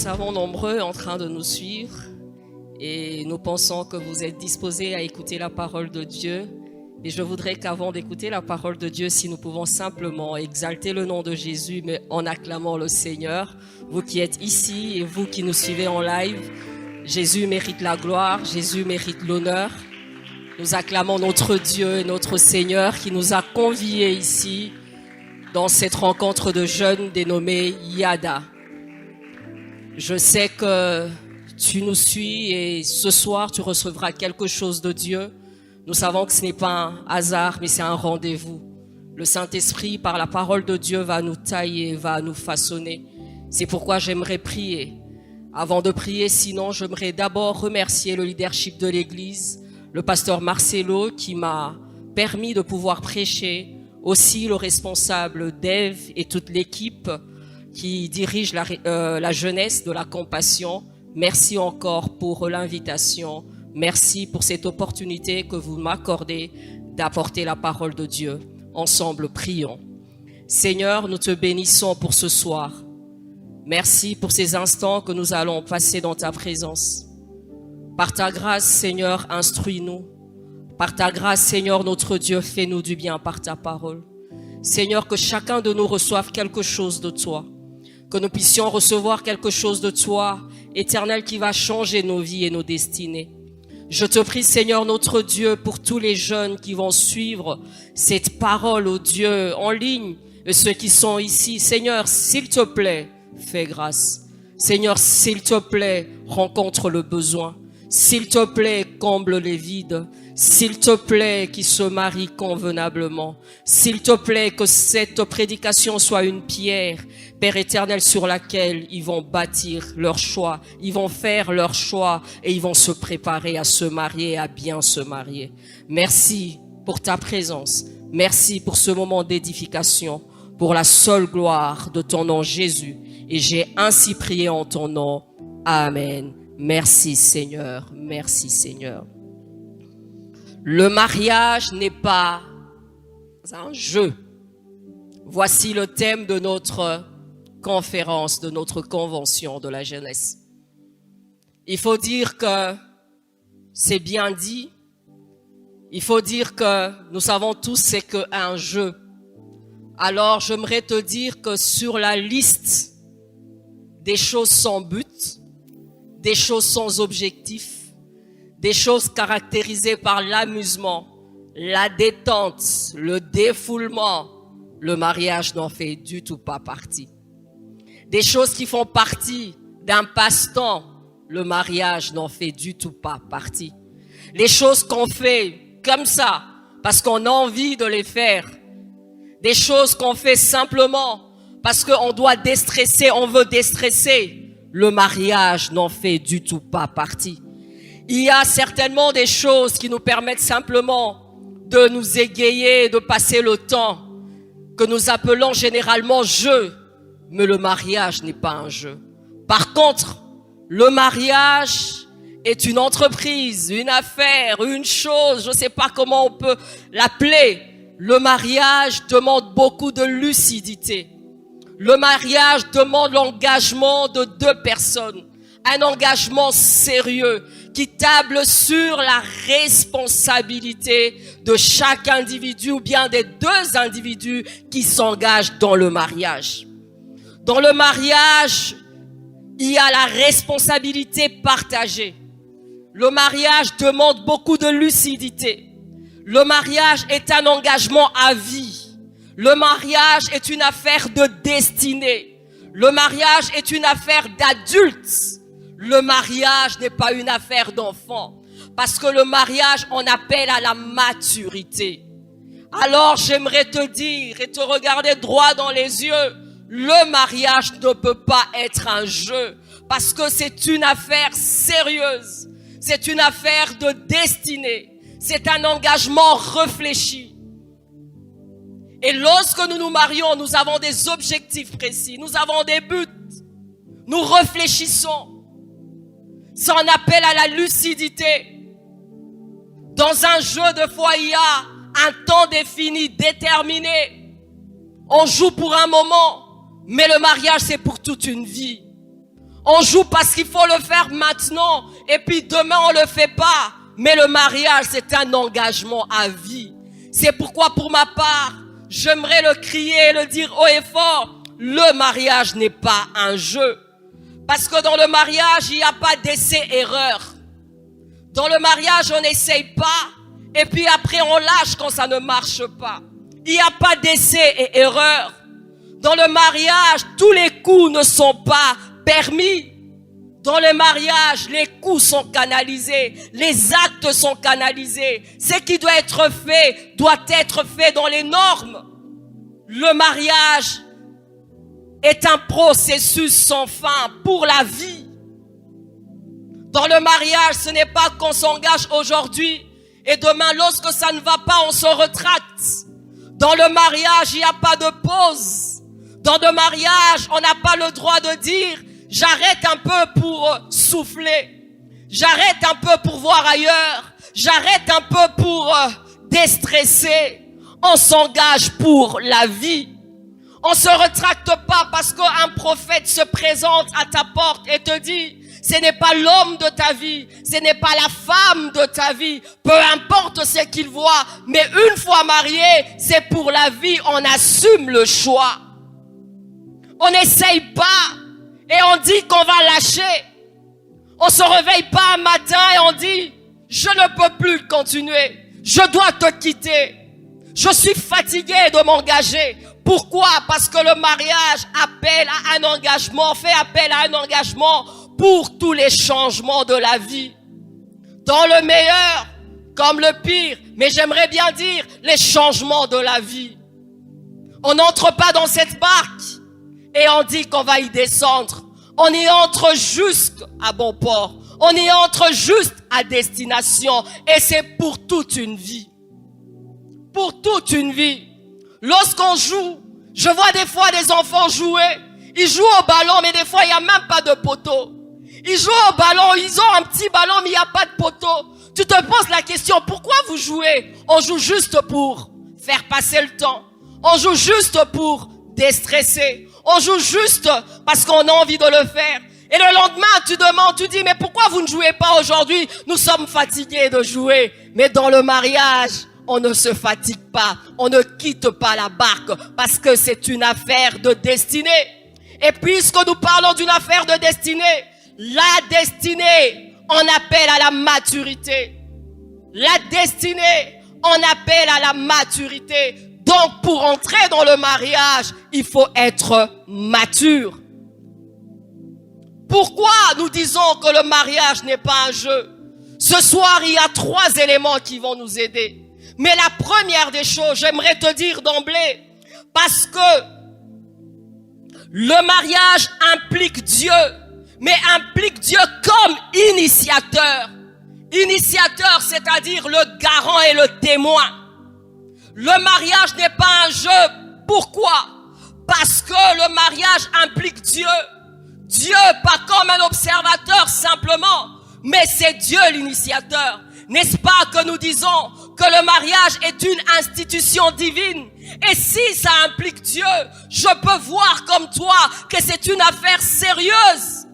savons nombreux en train de nous suivre et nous pensons que vous êtes disposés à écouter la parole de Dieu. Et je voudrais qu'avant d'écouter la parole de Dieu, si nous pouvons simplement exalter le nom de Jésus, mais en acclamant le Seigneur, vous qui êtes ici et vous qui nous suivez en live, Jésus mérite la gloire, Jésus mérite l'honneur. Nous acclamons notre Dieu et notre Seigneur qui nous a conviés ici dans cette rencontre de jeunes dénommée Yada. Je sais que tu nous suis et ce soir tu recevras quelque chose de Dieu. Nous savons que ce n'est pas un hasard, mais c'est un rendez-vous. Le Saint-Esprit, par la parole de Dieu, va nous tailler, va nous façonner. C'est pourquoi j'aimerais prier. Avant de prier, sinon, j'aimerais d'abord remercier le leadership de l'Église, le pasteur Marcelo qui m'a permis de pouvoir prêcher, aussi le responsable Dave et toute l'équipe qui dirige la jeunesse de la compassion. Merci encore pour l'invitation. Merci pour cette opportunité que vous m'accordez d'apporter la parole de Dieu. Ensemble, prions. Seigneur, nous te bénissons pour ce soir. Merci pour ces instants que nous allons passer dans ta présence. Par ta grâce, Seigneur, instruis-nous. Par ta grâce, Seigneur, notre Dieu, fais-nous du bien par ta parole. Seigneur, que chacun de nous reçoive quelque chose de toi. Que nous puissions recevoir quelque chose de toi, Éternel, qui va changer nos vies et nos destinées. Je te prie, Seigneur, notre Dieu, pour tous les jeunes qui vont suivre cette parole, oh Dieu, en ligne, et ceux qui sont ici. Seigneur, s'il te plaît, fais grâce. Seigneur, s'il te plaît, rencontre le besoin. S'il te plaît, comble les vides. S'il te plaît, qu'ils se marient convenablement. S'il te plaît, que cette prédication soit une pierre, Père éternel, sur laquelle ils vont bâtir leur choix. Ils vont faire leur choix et ils vont se préparer à se marier, à bien se marier. Merci pour ta présence. Merci pour ce moment d'édification, pour la seule gloire de ton nom, Jésus. Et j'ai ainsi prié en ton nom. Amen. Merci Seigneur. Merci Seigneur. Le mariage n'est pas un jeu. Voici le thème de notre conférence, de notre convention de la jeunesse. Il faut dire que c'est bien dit. Il faut dire que nous savons tous c'est qu'un jeu. Alors j'aimerais te dire que sur la liste des choses sans but, des choses sans objectif, des choses caractérisées par l'amusement, la détente, le défoulement, le mariage n'en fait du tout pas partie. Des choses qui font partie d'un passe-temps, le mariage n'en fait du tout pas partie. Les choses qu'on fait comme ça, parce qu'on a envie de les faire. Des choses qu'on fait simplement parce qu'on doit déstresser, on veut déstresser. Le mariage n'en fait du tout pas partie. Il y a certainement des choses qui nous permettent simplement de nous égayer, de passer le temps, que nous appelons généralement jeu. Mais le mariage n'est pas un jeu. Par contre, le mariage est une entreprise, une affaire, une chose, je ne sais pas comment on peut l'appeler. Le mariage demande beaucoup de lucidité. Le mariage demande l'engagement de deux personnes. Un engagement sérieux qui table sur la responsabilité de chaque individu ou bien des deux individus qui s'engagent dans le mariage. Dans le mariage, il y a la responsabilité partagée. Le mariage demande beaucoup de lucidité. Le mariage est un engagement à vie. Le mariage est une affaire de destinée. Le mariage est une affaire d'adultes. Le mariage n'est pas une affaire d'enfant, parce que le mariage en appelle à la maturité. Alors j'aimerais te dire et te regarder droit dans les yeux, le mariage ne peut pas être un jeu, parce que c'est une affaire sérieuse, c'est une affaire de destinée, c'est un engagement réfléchi. Et lorsque nous nous marions, nous avons des objectifs précis, nous avons des buts, nous réfléchissons. Ça en appelle à la lucidité. Dans un jeu, de fois, il y a un temps défini, déterminé. On joue pour un moment, mais le mariage, c'est pour toute une vie. On joue parce qu'il faut le faire maintenant. Et puis demain, on le fait pas. Mais le mariage, c'est un engagement à vie. C'est pourquoi, pour ma part, j'aimerais le crier, le dire haut et fort. Le mariage n'est pas un jeu. Parce que dans le mariage, il n'y a pas d'essai-erreur. Dans le mariage, on n'essaye pas. Et puis après, on lâche quand ça ne marche pas. Il n'y a pas d'essai et erreur. Dans le mariage, tous les coups ne sont pas permis. Dans le mariage, les coups sont canalisés, les actes sont canalisés. Ce qui doit être fait dans les normes. Le mariage est un processus sans fin pour la vie. Dans le mariage, ce n'est pas qu'on s'engage aujourd'hui et demain, lorsque ça ne va pas, on se retracte. Dans le mariage, il n'y a pas de pause. Dans le mariage, on n'a pas le droit de dire « j'arrête un peu pour souffler, j'arrête un peu pour voir ailleurs, j'arrête un peu pour déstresser ». On s'engage pour la vie. On se retracte pas parce qu'un prophète se présente à ta porte et te dit « ce n'est pas l'homme de ta vie, ce n'est pas la femme de ta vie, peu importe ce qu'il voit, mais une fois marié, c'est pour la vie, on assume le choix. » On n'essaye pas et on dit qu'on va lâcher. On se réveille pas un matin et on dit « je ne peux plus continuer, je dois te quitter, je suis fatigué de m'engager ». Pourquoi? Parce que le mariage appelle à un engagement, fait appel à un engagement pour tous les changements de la vie. Dans le meilleur comme le pire, mais j'aimerais bien dire les changements de la vie. On n'entre pas dans cette barque et on dit qu'on va y descendre. On y entre jusqu'à bon port. On y entre juste à destination. Et c'est pour toute une vie. Pour toute une vie. Lorsqu'on joue, je vois des fois des enfants jouer. Ils jouent au ballon, mais des fois, il n'y a même pas de poteau. Ils jouent au ballon, ils ont un petit ballon, mais il n'y a pas de poteau. Tu te poses la question, pourquoi vous jouez? On joue juste pour faire passer le temps. On joue juste pour déstresser. On joue juste parce qu'on a envie de le faire. Et le lendemain, tu demandes, tu dis, mais pourquoi vous ne jouez pas aujourd'hui? Nous sommes fatigués de jouer. Mais dans le mariage, on ne se fatigue pas. On ne quitte pas la barque parce que c'est une affaire de destinée. Et puisque nous parlons d'une affaire de destinée, la destinée en appelle à la maturité. La destinée en appelle à la maturité. Donc, pour entrer dans le mariage, il faut être mature. Pourquoi nous disons que le mariage n'est pas un jeu? Ce soir, il y a 3 éléments qui vont nous aider. Mais la première des choses, j'aimerais te dire d'emblée, parce que le mariage implique Dieu, mais implique Dieu comme initiateur. Initiateur, c'est-à-dire le garant et le témoin. Le mariage n'est pas un jeu. Pourquoi? Parce que le mariage implique Dieu. Dieu, pas comme un observateur simplement, mais c'est Dieu l'initiateur. N'est-ce pas que nous disons que le mariage est une institution divine? Et si ça implique Dieu, je peux voir comme toi que c'est une affaire sérieuse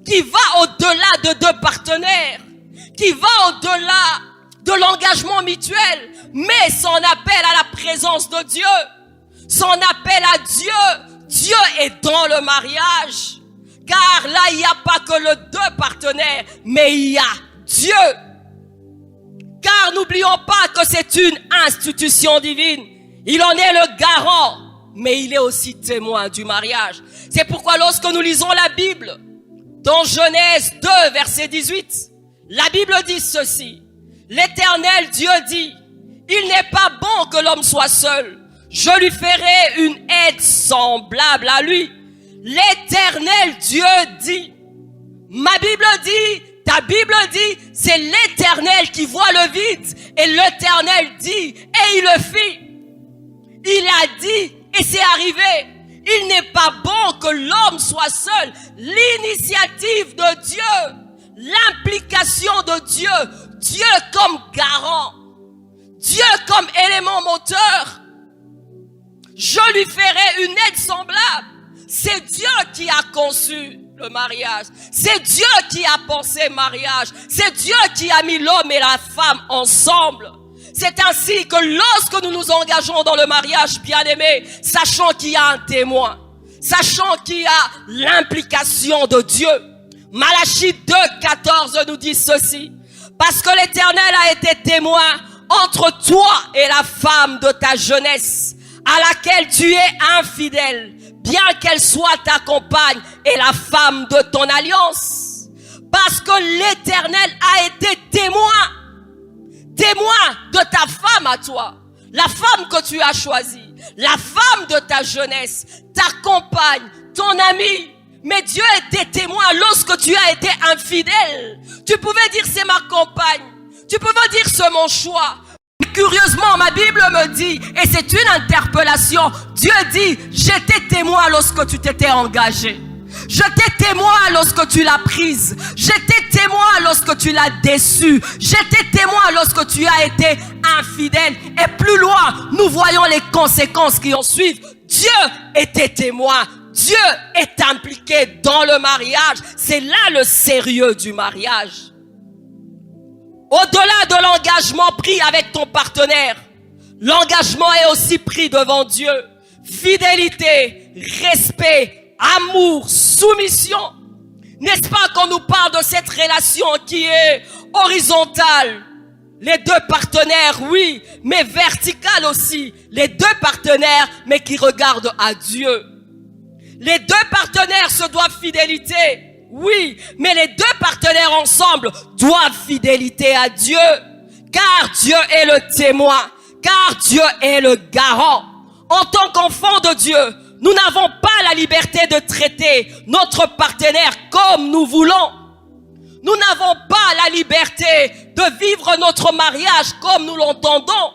qui va au-delà de 2 partenaires, qui va au-delà de l'engagement mutuel, mais son appel à la présence de Dieu, son appel à Dieu. Dieu est dans le mariage, car là, il n'y a pas que les 2 partenaires, mais il y a Dieu. Car n'oublions pas que c'est une institution divine. Il en est le garant, mais il est aussi témoin du mariage. C'est pourquoi lorsque nous lisons la Bible, dans Genèse 2, verset 18, la Bible dit ceci. L'Éternel Dieu dit, il n'est pas bon que l'homme soit seul. Je lui ferai une aide semblable à lui. L'Éternel Dieu dit. Ma Bible dit, ta Bible dit, c'est l'Éternel qui voit le vide. Et l'Éternel dit, et il le fit. Il a dit, et c'est arrivé. Il n'est pas bon que l'homme soit seul. L'initiative de Dieu, l'implication de Dieu, Dieu comme garant, Dieu comme élément moteur. Je lui ferai une aide semblable. C'est Dieu qui a conçu le mariage. C'est Dieu qui a pensé mariage. C'est Dieu qui a mis l'homme et la femme ensemble. C'est ainsi que lorsque nous nous engageons dans le mariage, bien-aimés, sachant qu'il y a un témoin, sachant qu'il y a l'implication de Dieu. Malachie 2,14 nous dit ceci. Parce que l'Éternel a été témoin entre toi et la femme de ta jeunesse, à laquelle tu es infidèle, bien qu'elle soit ta compagne et la femme de ton alliance. Parce que l'Éternel a été témoin de ta femme à toi, la femme que tu as choisie, la femme de ta jeunesse, ta compagne, ton ami. Mais Dieu était témoin lorsque tu as été infidèle. Tu pouvais dire c'est ma compagne, tu pouvais dire c'est mon choix. Curieusement, ma Bible me dit, et c'est une interpellation, Dieu dit, j'étais témoin lorsque tu t'étais engagé. J'étais témoin lorsque tu l'as prise. J'étais témoin lorsque tu l'as déçue. J'étais témoin lorsque tu as été infidèle. Et plus loin, nous voyons les conséquences qui en suivent. Dieu était témoin. Dieu est impliqué dans le mariage. C'est là le sérieux du mariage. Au-delà de l'engagement pris avec ton partenaire, l'engagement est aussi pris devant Dieu. Fidélité, respect, amour, soumission. N'est-ce pas qu'on nous parle de cette relation qui est horizontale? Les deux partenaires, oui, mais verticale aussi. Les deux partenaires, mais qui regardent à Dieu. Les deux partenaires se doivent fidélité. Oui, mais les deux partenaires ensemble doivent fidélité à Dieu, car Dieu est le témoin, car Dieu est le garant. En tant qu'enfants de Dieu, nous n'avons pas la liberté de traiter notre partenaire comme nous voulons. Nous n'avons pas la liberté de vivre notre mariage comme nous l'entendons.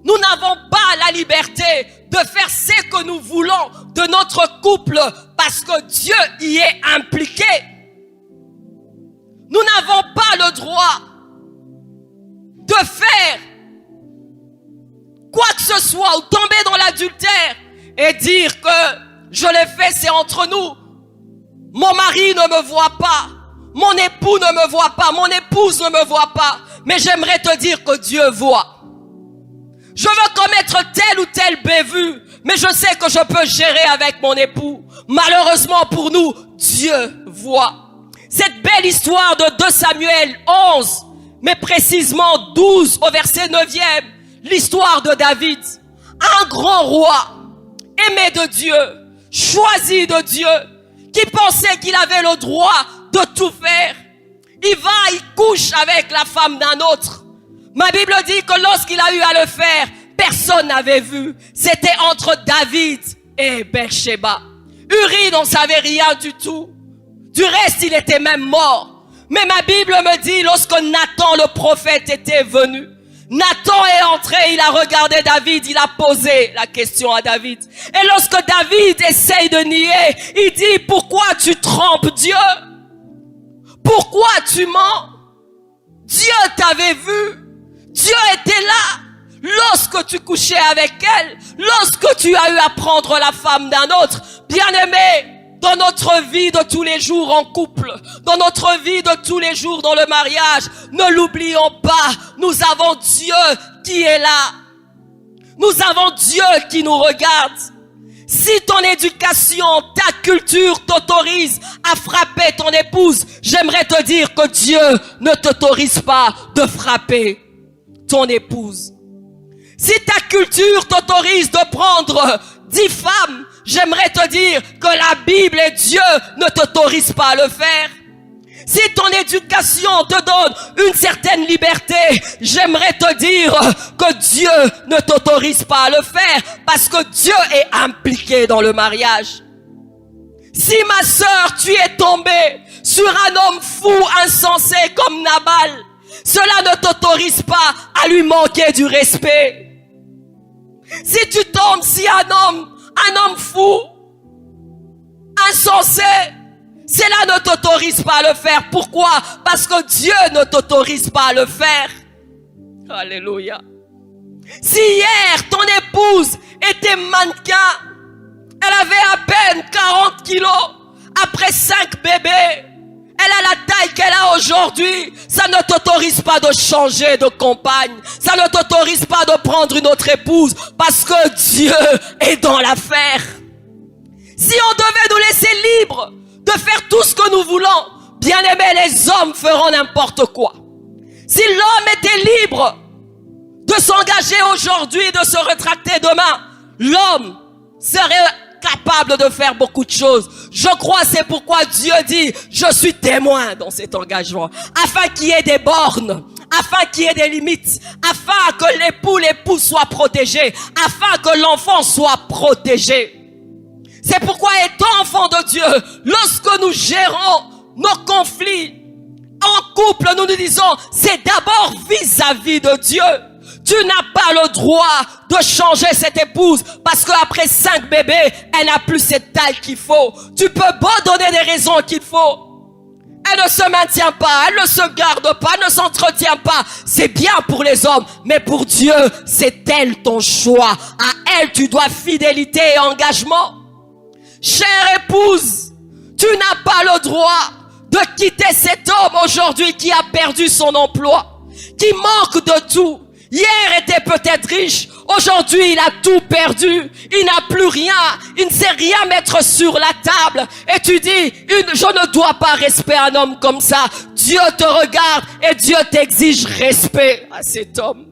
Nous n'avons pas la liberté de faire ce que nous voulons de notre couple parce que Dieu y est impliqué. Nous n'avons pas le droit de faire quoi que ce soit ou tomber dans l'adultère et dire que je l'ai fait, c'est entre nous. Mon mari ne me voit pas, mon époux ne me voit pas, mon épouse ne me voit pas, mais j'aimerais te dire que Dieu voit. Je veux commettre telle ou telle bévue, mais je sais que je peux gérer avec mon époux. Malheureusement pour nous, Dieu voit. Cette belle histoire de 2 Samuel 11, mais précisément 12 au verset 9e, l'histoire de David. Un grand roi, aimé de Dieu, choisi de Dieu, qui pensait qu'il avait le droit de tout faire. Il couche avec la femme d'un autre. Ma Bible dit que lorsqu'il a eu à le faire, personne n'avait vu. C'était entre David et Bathsheba. Uri n'en savait rien du tout. Du reste, il était même mort. Mais ma Bible me dit, lorsque Nathan le prophète était venu, Nathan est entré, il a regardé David, il a posé la question à David. Et lorsque David essaye de nier, il dit, pourquoi tu trompes Dieu? Pourquoi tu mens? Dieu t'avait vu. Dieu était là lorsque tu couchais avec elle, lorsque tu as eu à prendre la femme d'un autre. Bien-aimé, dans notre vie de tous les jours en couple, dans notre vie de tous les jours dans le mariage, ne l'oublions pas, nous avons Dieu qui est là. Nous avons Dieu qui nous regarde. Si ton éducation, ta culture t'autorise à frapper ton épouse, j'aimerais te dire que Dieu ne t'autorise pas de frapper ton épouse. Si ta culture t'autorise de prendre 10 femmes, j'aimerais te dire que la Bible et Dieu ne t'autorisent pas à le faire. Si ton éducation te donne une certaine liberté, j'aimerais te dire que Dieu ne t'autorise pas à le faire parce que Dieu est impliqué dans le mariage. Si ma sœur, tu es tombée sur un homme fou, insensé comme Nabal, cela ne t'autorise pas à lui manquer du respect. Si tu tombes, si un homme fou, insensé, cela ne t'autorise pas à le faire. Pourquoi? Parce que Dieu ne t'autorise pas à le faire. Alléluia. Si hier, ton épouse était mannequin, elle avait à peine 40 kilos, après 5 bébés, elle a la taille qu'elle a aujourd'hui. Ça ne t'autorise pas de changer de compagne. Ça ne t'autorise pas de prendre une autre épouse parce que Dieu est dans l'affaire. Si on devait nous laisser libres de faire tout ce que nous voulons, bien aimé, les hommes feront n'importe quoi. Si l'homme était libre de s'engager aujourd'hui, de se rétracter demain, l'homme serait capable de faire beaucoup de choses. Je crois, c'est pourquoi Dieu dit, je suis témoin dans cet engagement, afin qu'il y ait des bornes, afin qu'il y ait des limites, afin que l'épouse soit protégée, afin que l'enfant soit protégé. C'est pourquoi, étant enfant de Dieu, lorsque nous gérons nos conflits en couple, nous nous disons, c'est d'abord vis-à-vis de Dieu. Tu n'as pas le droit de changer cette épouse parce qu'après 5 bébés, elle n'a plus cette taille qu'il faut. Tu peux beau donner des raisons qu'il faut. Elle ne se maintient pas, elle ne se garde pas, elle ne s'entretient pas. C'est bien pour les hommes, mais pour Dieu, c'est elle ton choix. À elle, tu dois fidélité et engagement. Chère épouse, tu n'as pas le droit de quitter cet homme aujourd'hui qui a perdu son emploi, qui manque de tout. Hier était peut-être riche, aujourd'hui il a tout perdu, il n'a plus rien, il ne sait rien mettre sur la table. Et tu dis, je ne dois pas respecter un homme comme ça. Dieu te regarde et Dieu t'exige respect à cet homme.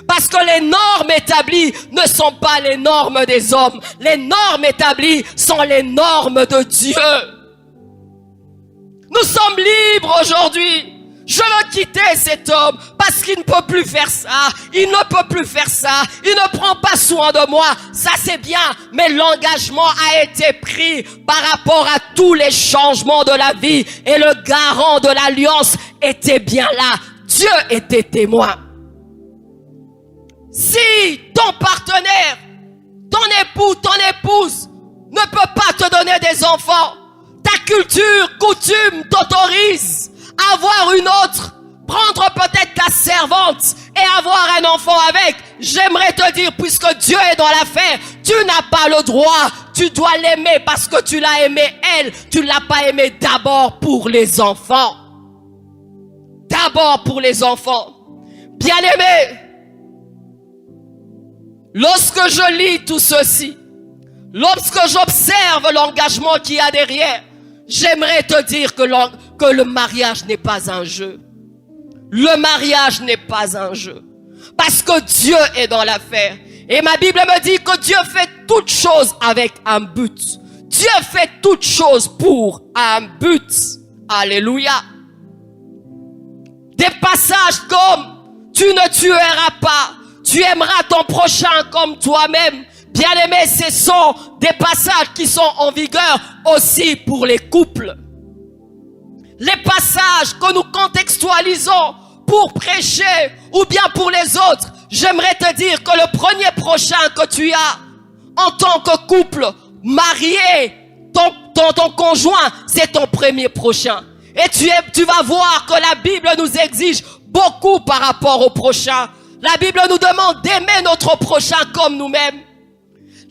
Parce que les normes établies ne sont pas les normes des hommes. Les normes établies sont les normes de Dieu. Nous sommes libres aujourd'hui. Je veux quitter cet homme parce qu'il ne peut plus faire ça. Il ne peut plus faire ça. Il ne prend pas soin de moi. Ça c'est bien. Mais l'engagement a été pris par rapport à tous les changements de la vie. Et le garant de l'alliance était bien là. Dieu était témoin. Si ton partenaire, ton époux, ton épouse ne peut pas te donner des enfants, ta culture, coutume t'autorise à avoir une autre, prendre peut-être ta servante et avoir un enfant avec, j'aimerais te dire, puisque Dieu est dans l'affaire, tu n'as pas le droit, tu dois l'aimer parce que tu l'as aimé elle, tu l'as pas aimé d'abord pour les enfants. D'abord pour les enfants. Bien-aimé, lorsque je lis tout ceci, lorsque j'observe l'engagement qu'il y a derrière, j'aimerais te dire que le mariage n'est pas un jeu. Le mariage n'est pas un jeu. Parce que Dieu est dans l'affaire. Et ma Bible me dit que Dieu fait toutes choses avec un but. Dieu fait toutes choses pour un but. Alléluia. Des passages comme tu ne tueras pas, tu aimeras ton prochain comme toi-même. Bien-aimés, ce sont des passages qui sont en vigueur aussi pour les couples. Les passages que nous contextualisons pour prêcher ou bien pour les autres, j'aimerais te dire que le premier prochain que tu as en tant que couple marié, ton conjoint, c'est ton premier prochain. Et tu vas voir que la Bible nous exige beaucoup par rapport au prochain. La Bible nous demande d'aimer notre prochain comme nous-mêmes.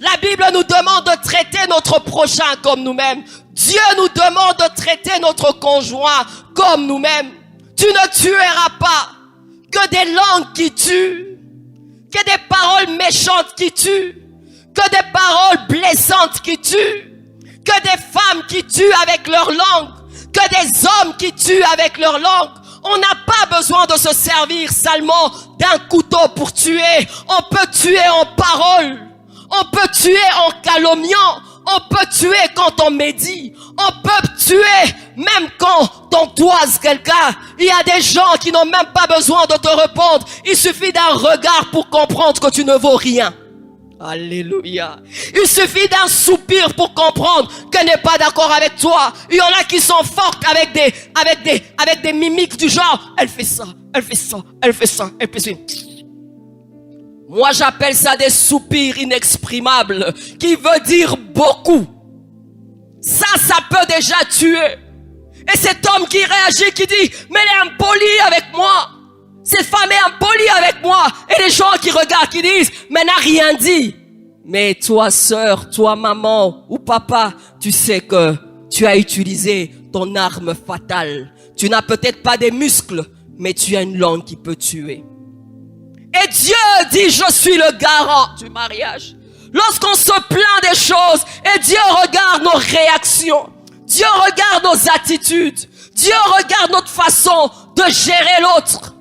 La Bible nous demande de traiter notre prochain comme nous-mêmes. Dieu nous demande de traiter notre conjoint comme nous-mêmes. Tu ne tueras pas que des langues qui tuent, que des paroles méchantes qui tuent, que des paroles blessantes qui tuent, que des femmes qui tuent avec leur langue, que des hommes qui tuent avec leur langue. On n'a pas besoin de se servir seulement d'un couteau pour tuer. On peut tuer en parole. On peut tuer en calomniant. On peut tuer quand on médit. On peut tuer même quand on toise quelqu'un. Il y a des gens qui n'ont même pas besoin de te répondre. Il suffit d'un regard pour comprendre que tu ne vaux rien. Alléluia. Il suffit d'un soupir pour comprendre qu'elle n'est pas d'accord avec toi. Il y en a qui sont fortes avec des mimiques du genre, elle fait ça, elle fait ça, elle fait ça, elle fait ça. Moi, j'appelle ça des soupirs inexprimables, qui veut dire beaucoup. Ça peut déjà tuer. Et cet homme qui réagit, qui dit, mais elle est impolie avec moi. Cette femme est impolie avec moi. Et les gens qui regardent, qui disent, mais n'a rien dit. Mais toi, sœur, toi, maman ou papa, tu sais que Tu as utilisé ton arme fatale. Tu n'as peut-être pas des muscles, mais tu as une langue qui peut tuer. Et Dieu dit, je suis le garant du mariage. Lorsqu'on se plaint des choses, et Dieu regarde nos réactions, Dieu regarde nos attitudes, Dieu regarde notre façon de gérer l'autre.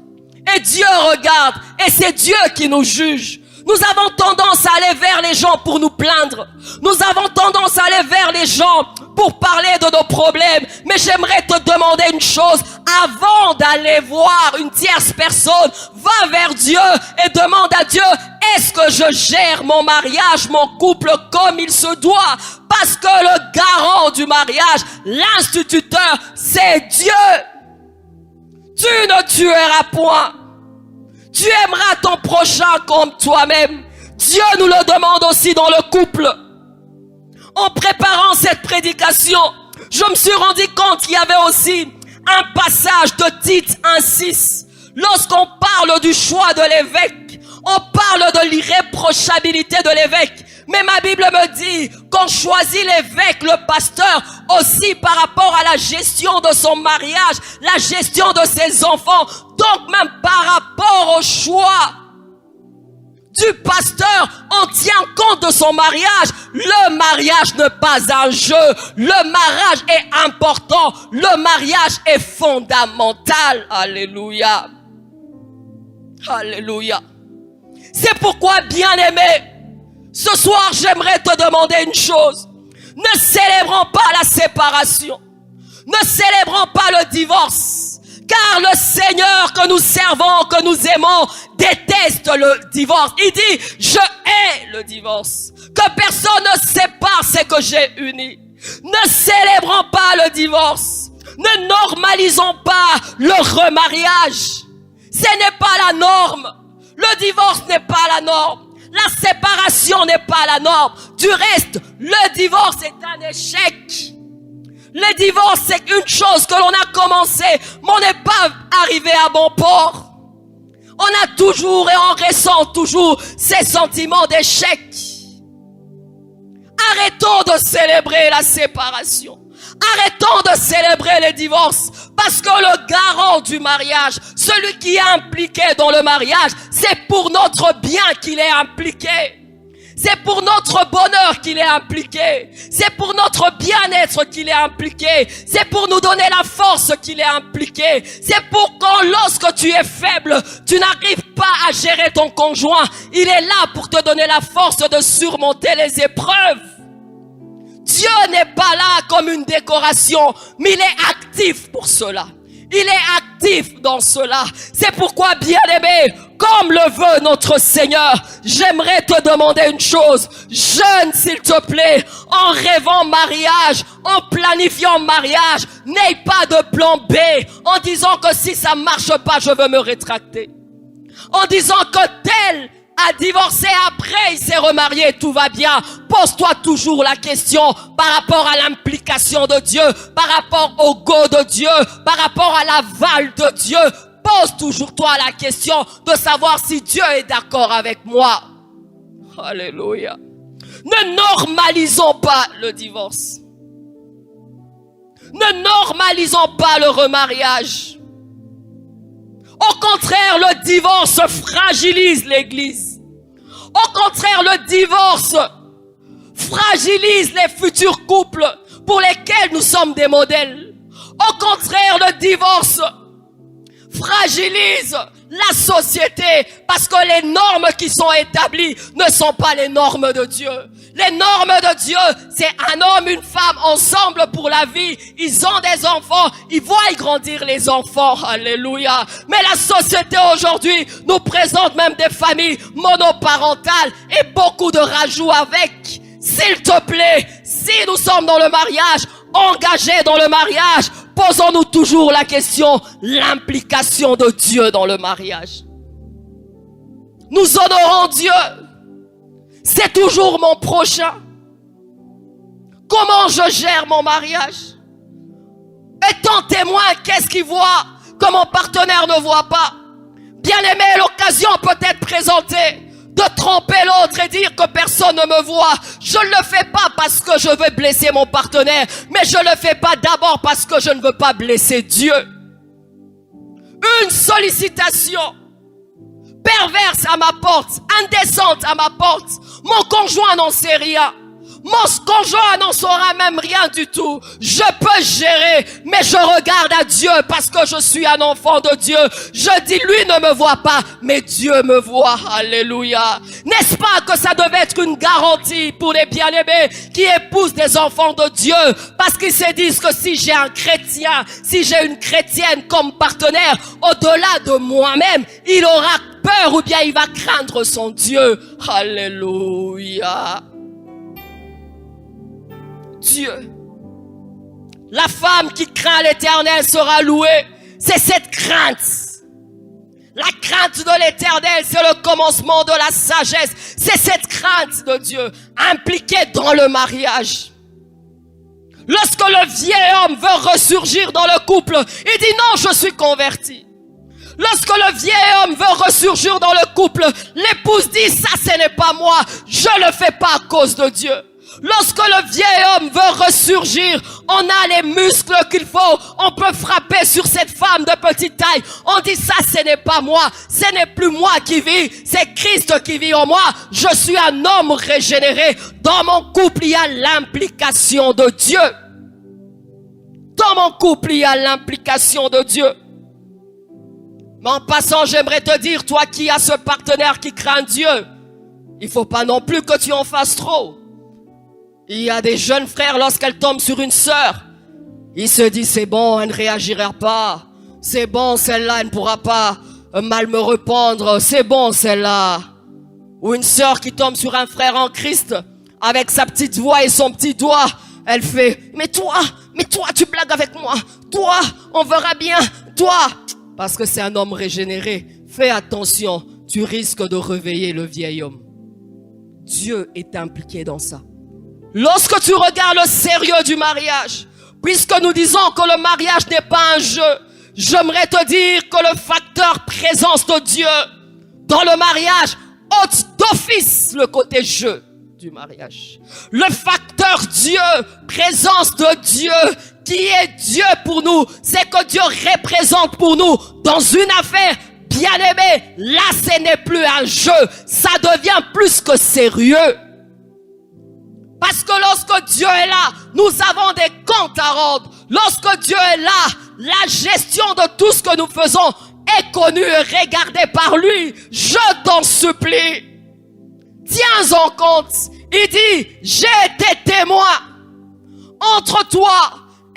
Et Dieu regarde, et c'est Dieu qui nous juge. Nous avons tendance à aller vers les gens pour nous plaindre. Nous avons tendance à aller vers les gens pour parler de nos problèmes. Mais j'aimerais te demander une chose. Avant d'aller voir une tierce personne, va vers Dieu et demande à Dieu, est-ce que je gère mon mariage, mon couple comme il se doit? Parce que le garant du mariage, l'instituteur, c'est Dieu. Tu ne tueras point. Tu aimeras ton prochain comme toi-même. Dieu nous le demande aussi dans le couple. En préparant cette prédication, je me suis rendu compte qu'il y avait aussi un passage de Tite 1:6. Lorsqu'on parle du choix de l'évêque, on parle de l'irréprochabilité de l'évêque. Mais ma Bible me dit qu'on choisit l'évêque, le pasteur, aussi par rapport à la gestion de son mariage, la gestion de ses enfants. Donc même par rapport au choix du pasteur, on tient compte de son mariage. Le mariage n'est pas un jeu. Le mariage est important. Le mariage est fondamental. Alléluia. Alléluia. C'est pourquoi, bien-aimé, ce soir, j'aimerais te demander une chose. Ne célébrons pas la séparation. Ne célébrons pas le divorce. Car le Seigneur que nous servons, que nous aimons, déteste le divorce. Il dit, je hais le divorce. Que personne ne sépare ce que j'ai uni. Ne célébrons pas le divorce. Ne normalisons pas le remariage. Ce n'est pas la norme. Le divorce n'est pas la norme. La séparation n'est pas la norme. Du reste, le divorce est un échec. Le divorce, c'est une chose que l'on a commencé, mais on n'est pas arrivé à bon port. On a toujours et on ressent toujours ces sentiments d'échec. Arrêtons de célébrer la séparation. Arrêtons de célébrer les divorces. Parce que le garant du mariage, celui qui est impliqué dans le mariage, c'est pour notre bien qu'il est impliqué. C'est pour notre bonheur qu'il est impliqué. C'est pour notre bien-être qu'il est impliqué. C'est pour nous donner la force qu'il est impliqué. C'est pour quand lorsque tu es faible, tu n'arrives pas à gérer ton conjoint. Il est là pour te donner la force de surmonter les épreuves. Dieu n'est pas là comme une décoration, mais il est actif pour cela. Il est actif dans cela. C'est pourquoi, bien-aimé, comme le veut notre Seigneur, j'aimerais te demander une chose. Jeûne, s'il te plaît, en rêvant mariage, en planifiant mariage, n'aie pas de plan B, en disant que si ça marche pas, je veux me rétracter. En disant que tel a divorcé après, il s'est remarié, tout va bien. Pose-toi toujours la question par rapport à l'implication de Dieu, par rapport au go de Dieu, par rapport à l'aval de Dieu. Pose toujours toi la question de savoir si Dieu est d'accord avec moi. Alléluia. Ne normalisons pas le divorce. Ne normalisons pas le remariage. Au contraire, le divorce fragilise l'Église. Au contraire, le divorce fragilise les futurs couples pour lesquels nous sommes des modèles. Au contraire, le divorce fragilise la société parce que les normes qui sont établies ne sont pas les normes de Dieu. Les normes de Dieu, c'est un homme, une femme ensemble pour la vie. Ils ont des enfants, ils voient grandir les enfants. Alléluia. Mais la société aujourd'hui nous présente même des familles monoparentales et beaucoup de rajouts avec. S'il te plaît, si nous sommes dans le mariage, engagés dans le mariage, posons-nous toujours la question, l'implication de Dieu dans le mariage. Nous honorons Dieu. C'est toujours mon prochain. Comment je gère mon mariage? Étant témoin, qu'est-ce qu'il voit que mon partenaire ne voit pas? Bien aimé, l'occasion peut être présentée de tromper l'autre et dire que personne ne me voit. Je ne le fais pas parce que je veux blesser mon partenaire, mais je le fais pas d'abord parce que je ne veux pas blesser Dieu. Une sollicitation perverse à ma porte, indécente à ma porte. Mon conjoint n'en sait rien. Mon conjoint n'en saura même rien du tout. Je peux gérer, mais je regarde à Dieu parce que je suis un enfant de Dieu. Je dis, lui ne me voit pas, mais Dieu me voit. Alléluia. N'est-ce pas que ça devait être une garantie pour les bien-aimés qui épousent des enfants de Dieu? Parce qu'ils se disent que si j'ai un chrétien, si j'ai une chrétienne comme partenaire, au-delà de moi-même, il aura peur ou bien il va craindre son Dieu. Alléluia. Dieu. La femme qui craint l'Éternel sera louée. C'est cette crainte. La crainte de l'Éternel, c'est le commencement de la sagesse. C'est cette crainte de Dieu impliquée dans le mariage. Lorsque le vieil homme veut ressurgir dans le couple, il dit non, je suis converti. Lorsque le vieil homme veut ressurgir dans le couple, l'épouse dit ça, ce n'est pas moi. Je le fais pas à cause de Dieu. Lorsque le vieil homme veut ressurgir, on a les muscles qu'il faut, on peut frapper sur cette femme de petite taille. On dit ça, ce n'est pas moi, ce n'est plus moi qui vis, c'est Christ qui vit en moi. Je suis un homme régénéré. Dans mon couple, il y a l'implication de Dieu. Dans mon couple, il y a l'implication de Dieu. Mais en passant, j'aimerais te dire, toi qui as ce partenaire qui craint Dieu, il faut pas non plus que tu en fasses trop. Il y a des jeunes frères, lorsqu'elles tombent sur une sœur, ils se disent, c'est bon, elle ne réagira pas. C'est bon, celle-là, elle ne pourra pas mal me répondre. C'est bon, celle-là. Ou une sœur qui tombe sur un frère en Christ, avec sa petite voix et son petit doigt, elle fait, mais toi, tu blagues avec moi. Toi, on verra bien. Toi. Parce que c'est un homme régénéré. Fais attention, tu risques de réveiller le vieil homme. Dieu est impliqué dans ça. Lorsque tu regardes le sérieux du mariage, puisque nous disons que le mariage n'est pas un jeu, j'aimerais te dire que le facteur présence de Dieu dans le mariage ôte d'office le côté jeu du mariage. Le facteur Dieu, présence de Dieu, qui est Dieu pour nous, c'est que Dieu représente pour nous dans une affaire. Bien-aimé, là ce n'est plus un jeu, ça devient plus que sérieux. Parce que lorsque Dieu est là, nous avons des comptes à rendre. Lorsque Dieu est là, la gestion de tout ce que nous faisons est connue et regardée par lui. Je t'en supplie. Tiens en compte. Il dit, j'ai été témoin entre toi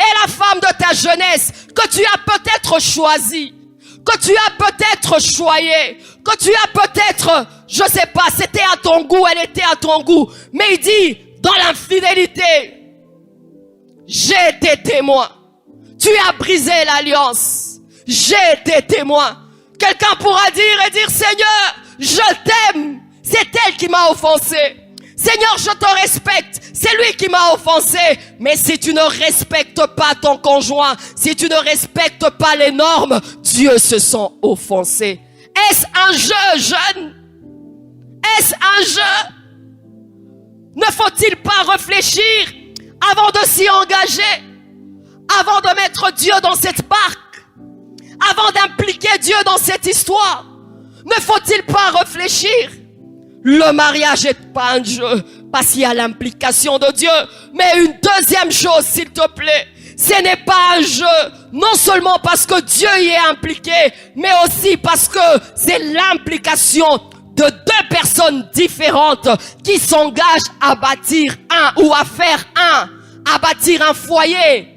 et la femme de ta jeunesse que tu as peut-être choisi, que tu as peut-être choyé, que tu as peut-être, je sais pas, c'était à ton goût, elle était à ton goût. Mais il dit, dans l'infidélité, j'ai été témoin. Tu as brisé l'alliance. J'ai été témoin. Quelqu'un pourra dire Seigneur, je t'aime. C'est elle qui m'a offensé. Seigneur, je te respecte. C'est lui qui m'a offensé. Mais si tu ne respectes pas ton conjoint, si tu ne respectes pas les normes, Dieu se sent offensé. Est-ce un jeu, jeune? Est-ce un jeu? Ne faut-il pas réfléchir avant de s'y engager, avant de mettre Dieu dans cette barque, avant d'impliquer Dieu dans cette histoire? Ne faut-il pas réfléchir? Le mariage n'est pas un jeu, parce qu'il y a l'implication de Dieu. Mais une deuxième chose, s'il te plaît, ce n'est pas un jeu, non seulement parce que Dieu y est impliqué, mais aussi parce que c'est l'implication de deux personnes différentes qui s'engagent à bâtir un ou à faire un, à bâtir un foyer,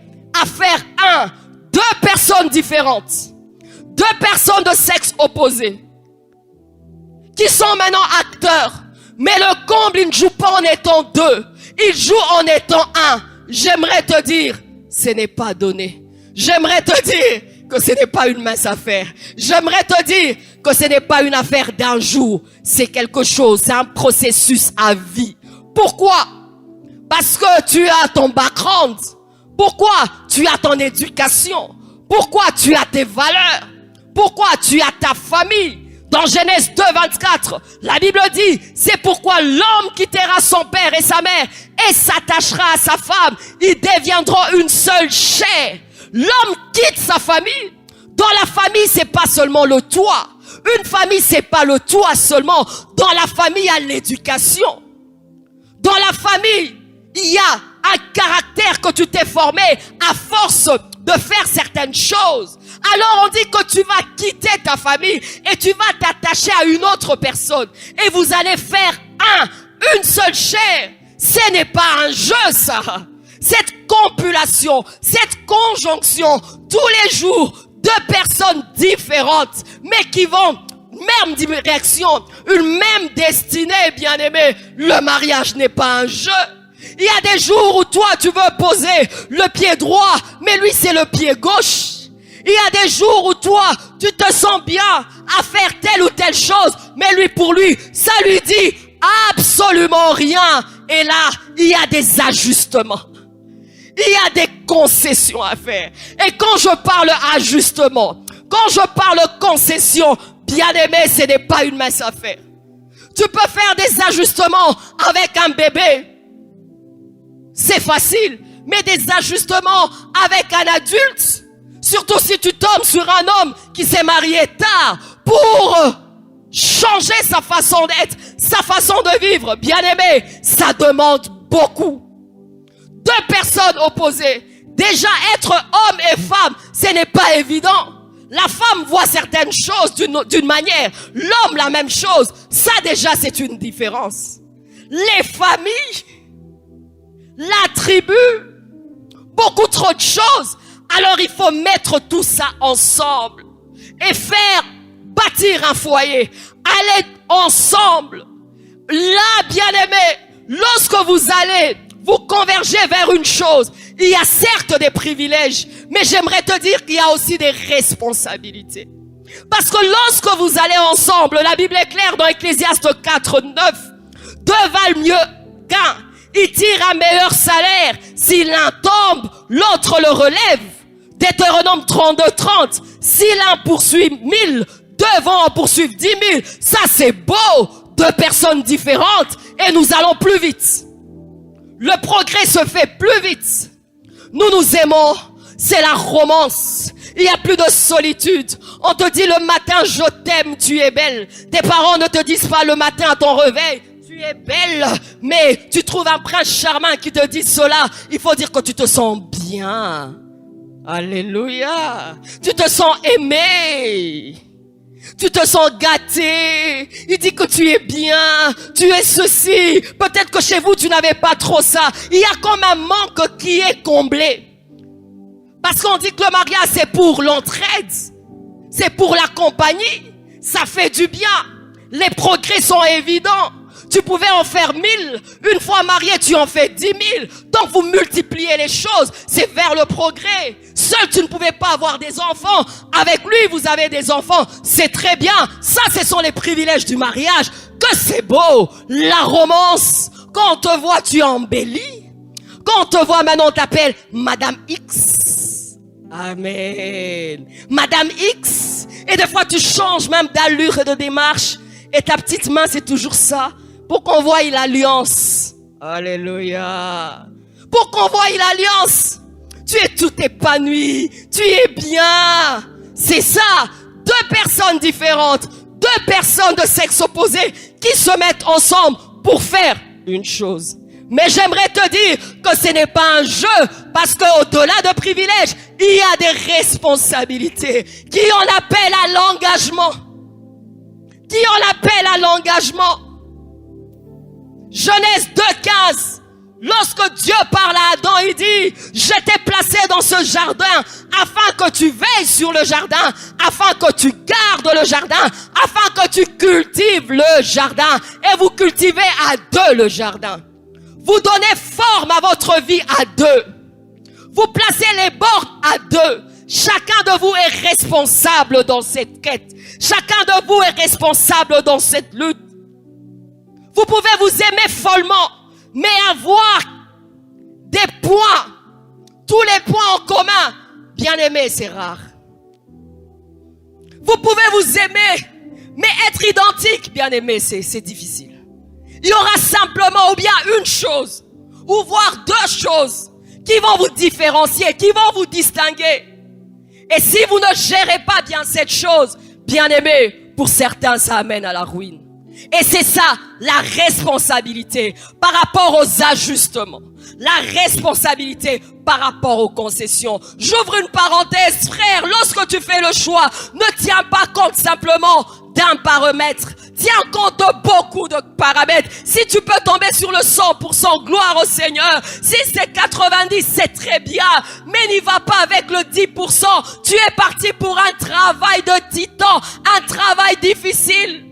à faire un. Deux personnes différentes, deux personnes de sexe opposé, qui sont maintenant acteurs. Mais le comble, il ne joue pas en étant deux, il joue en étant un. J'aimerais te dire, ce n'est pas donné. J'aimerais te dire que ce n'est pas une mince affaire. J'aimerais te dire que ce n'est pas une affaire d'un jour. C'est quelque chose, c'est un processus à vie. Pourquoi? Parce que tu as ton background. Pourquoi? Tu as ton éducation. Pourquoi? Tu as tes valeurs. Pourquoi? Tu as ta famille. Dans Genèse 2, 24, la Bible dit, c'est pourquoi l'homme quittera son père et sa mère et s'attachera à sa femme. Ils deviendront une seule chair. L'homme quitte sa famille. Dans la famille, c'est pas seulement le toit. Une famille, c'est pas le toit seulement. Dans la famille, il y a l'éducation. Dans la famille, il y a un caractère que tu t'es formé à force de faire certaines choses. Alors on dit que tu vas quitter ta famille et tu vas t'attacher à une autre personne. Et vous allez faire une seule chair. Ce n'est pas un jeu, ça. Cette compulation, cette conjonction, tous les jours, deux personnes différentes, mais qui vont même direction, une même destinée, bien-aimé. Le mariage n'est pas un jeu. Il y a des jours où toi, tu veux poser le pied droit, mais lui, c'est le pied gauche. Il y a des jours où toi, tu te sens bien à faire telle ou telle chose, mais lui, pour lui, ça lui dit absolument rien. Et là, il y a des ajustements. Il y a des concessions à faire. Et quand je parle ajustement, quand je parle concession, bien-aimé, ce n'est pas une mince affaire. Tu peux faire des ajustements avec un bébé. C'est facile. Mais des ajustements avec un adulte, surtout si tu tombes sur un homme qui s'est marié tard, pour changer sa façon d'être, sa façon de vivre, bien-aimé, ça demande beaucoup. Deux personnes opposées. Déjà, être homme et femme, ce n'est pas évident. La femme voit certaines choses d'une manière, l'homme la même chose. Ça déjà, c'est une différence. Les familles, la tribu, beaucoup trop de choses. Alors il faut mettre tout ça ensemble et faire bâtir un foyer. Allez ensemble. Là, bien-aimés, lorsque vous allez vous converger vers une chose, il y a certes des privilèges, mais j'aimerais te dire qu'il y a aussi des responsabilités. Parce que lorsque vous allez ensemble, la Bible est claire dans Ecclésiaste 4, 9, deux valent mieux qu'un. Il tire un meilleur salaire. Si l'un tombe, l'autre le relève. Deutéronome 32, 30. Si l'un poursuit 1000, deux vont en poursuivre 10 000. Ça, c'est beau. Deux personnes différentes et nous allons plus vite. Le progrès se fait plus vite. Nous nous aimons. C'est la romance. Il n'y a plus de solitude. On te dit le matin, je t'aime, tu es belle. Tes parents ne te disent pas le matin à ton réveil, tu es belle. Mais tu trouves un prince charmant qui te dit cela. Il faut dire que tu te sens bien. Alléluia. Tu te sens aimé. Tu te sens gâté. Il dit que tu es bien. Tu es ceci. Peut-être que chez vous, tu n'avais pas trop ça. Il y a comme un manque qui est comblé. Parce qu'on dit que le mariage, c'est pour l'entraide. C'est pour la compagnie. Ça fait du bien. Les progrès sont évidents. Tu pouvais en faire 1000. Une fois marié, tu en fais 10 000. Donc vous multipliez les choses. C'est vers le progrès. Seul, tu ne pouvais pas avoir des enfants. Avec lui, vous avez des enfants. C'est très bien. Ça, ce sont les privilèges du mariage. Que c'est beau. La romance. Quand on te voit, tu embellis. Quand on te voit, maintenant, on t'appelle Madame X. Amen. Madame X. Et des fois, tu changes même d'allure et de démarche. Et ta petite main, c'est toujours ça. Pour qu'on voie l'alliance. Alléluia. Pour qu'on voie l'alliance. Tu es tout épanoui. Tu es bien. C'est ça. Deux personnes différentes. Deux personnes de sexe opposé qui se mettent ensemble pour faire une chose. Mais j'aimerais te dire que ce n'est pas un jeu, parce qu'au-delà de privilèges, il y a des responsabilités qui en appellent à l'engagement. Qui en appellent à l'engagement. Genèse 2:15. Lorsque Dieu parle à Adam, il dit, je t'ai placé dans ce jardin afin que tu veilles sur le jardin, afin que tu gardes le jardin, afin que tu cultives le jardin. Et vous cultivez à deux le jardin. Vous donnez forme à votre vie à deux. Vous placez les bords à deux. Chacun de vous est responsable dans cette quête. Chacun de vous est responsable dans cette lutte. Vous pouvez vous aimer follement, mais avoir des points, tous les points en commun, bien aimer, c'est rare. Vous pouvez vous aimer, Mais être identique, bien aimé, c'est difficile. Il y aura simplement ou bien une chose, ou voire deux choses qui vont vous différencier, qui vont vous distinguer. Et si vous ne gérez pas bien cette chose, bien aimé, pour certains, ça amène à la ruine. Et c'est ça, la responsabilité par rapport aux ajustements. La responsabilité par rapport aux concessions. J'ouvre une parenthèse, frère, lorsque tu fais le choix, ne tiens pas compte simplement d'un paramètre. Tiens compte de beaucoup de paramètres. Si tu peux tomber sur le 100%, gloire au Seigneur. Si c'est 90, c'est très bien. Mais n'y va pas avec le 10%. Tu es parti pour un travail de titan, un travail difficile.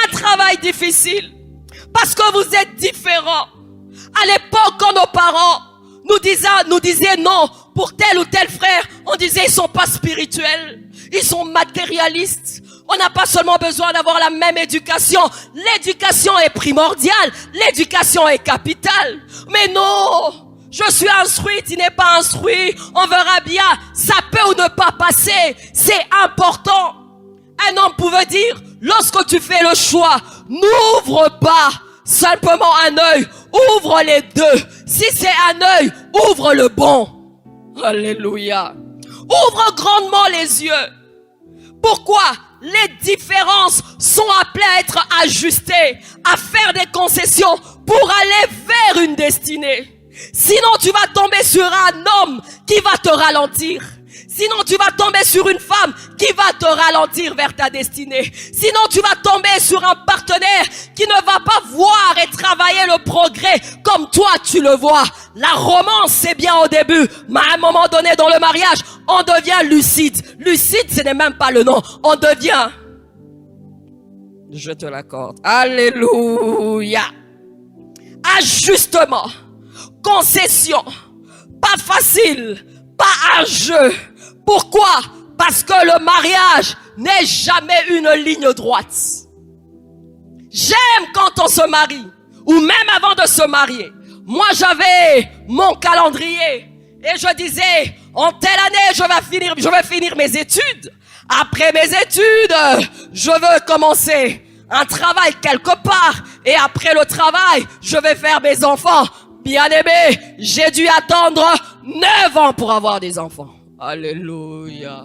Un travail difficile. Parce que vous êtes différents. À l'époque, quand nos parents nous disaient non pour tel ou tel frère, on disait ils sont pas spirituels, ils sont matérialistes. On n'a pas seulement besoin d'avoir la même éducation. L'éducation est primordiale. L'éducation est capitale. Mais non, je suis instruite, il n'est pas instruit. On verra bien. Ça peut ou ne pas passer. C'est important. Un homme pouvait dire, lorsque tu fais le choix, n'ouvre pas simplement un œil, ouvre les deux. Si c'est un œil, ouvre le bon. Alléluia. Ouvre grandement les yeux. Pourquoi? Les différences sont appelées à être ajustées, à faire des concessions pour aller vers une destinée. Sinon, tu vas tomber sur un homme qui va te ralentir. Sinon, tu vas tomber sur une femme qui va te ralentir vers ta destinée. Sinon, tu vas tomber sur un partenaire qui ne va pas voir et travailler le progrès comme toi tu le vois. La romance, c'est bien au début, mais à un moment donné dans le mariage, on devient lucide. Lucide, ce n'est même pas le nom. On devient... Je te l'accorde. Alléluia. Ajustement. Concession. Pas facile. Pas un jeu. Pourquoi? Parce que le mariage n'est jamais une ligne droite. J'aime quand on se marie, ou même avant de se marier. Moi, j'avais mon calendrier et je disais, en telle année, je vais finir mes études. Après mes études, je veux commencer un travail quelque part. Et après le travail, je vais faire mes enfants. Bien aimé, j'ai dû attendre 9 ans pour avoir des enfants. Alléluia.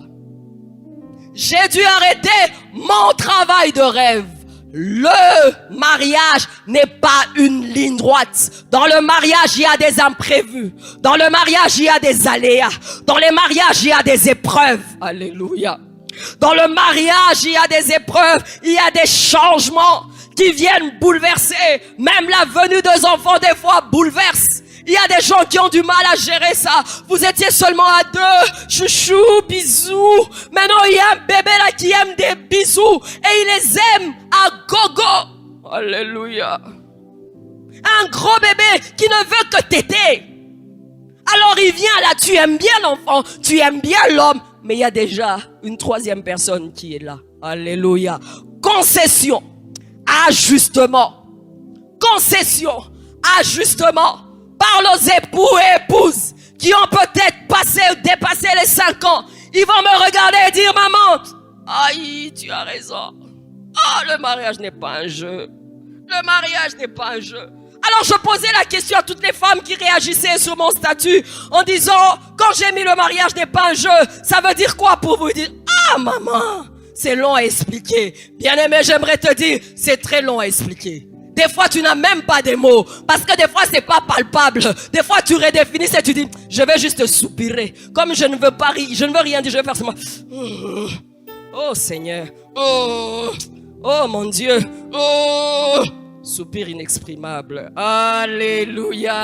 J'ai dû arrêter mon travail de rêve. Le mariage n'est pas une ligne droite. Dans le mariage, il y a des imprévus. Dans le mariage, il y a des aléas. Dans les mariages, il y a des épreuves. Alléluia. Dans le mariage, il y a des épreuves. Il y a des changements qui viennent bouleverser. Même la venue des enfants, des fois, bouleverse. Il y a des gens qui ont du mal à gérer ça. Vous étiez seulement à 2, chouchou, bisous. Maintenant, il y a un bébé là qui aime des bisous. Et il les aime à gogo. Alléluia. Un gros bébé qui ne veut que téter. Alors il vient là, tu aimes bien l'enfant, tu aimes bien l'homme. Mais il y a déjà une troisième personne qui est là. Alléluia. Concession. Ajustement. Concession. Ajustement. Par les époux et épouses qui ont peut-être passé ou dépassé les 5 ans. Ils vont me regarder et dire, maman, aïe, tu as raison. Oh, le mariage n'est pas un jeu. Le mariage n'est pas un jeu. Alors je posais la question à toutes les femmes qui réagissaient sur mon statut en disant, quand j'ai mis le mariage n'est pas un jeu, ça veut dire quoi pour vous? Dire, ah maman, c'est long à expliquer. Bien aimé, j'aimerais te dire, c'est très long à expliquer. Des fois, tu n'as même pas des mots. Parce que des fois, c'est pas palpable. Des fois, tu redéfinis et tu dis, je vais juste soupirer. Comme je ne veux pas rire, je ne veux rien dire, je vais faire seulement. Oh Seigneur. Oh mon Dieu. Oh. Soupir inexprimable. Alléluia.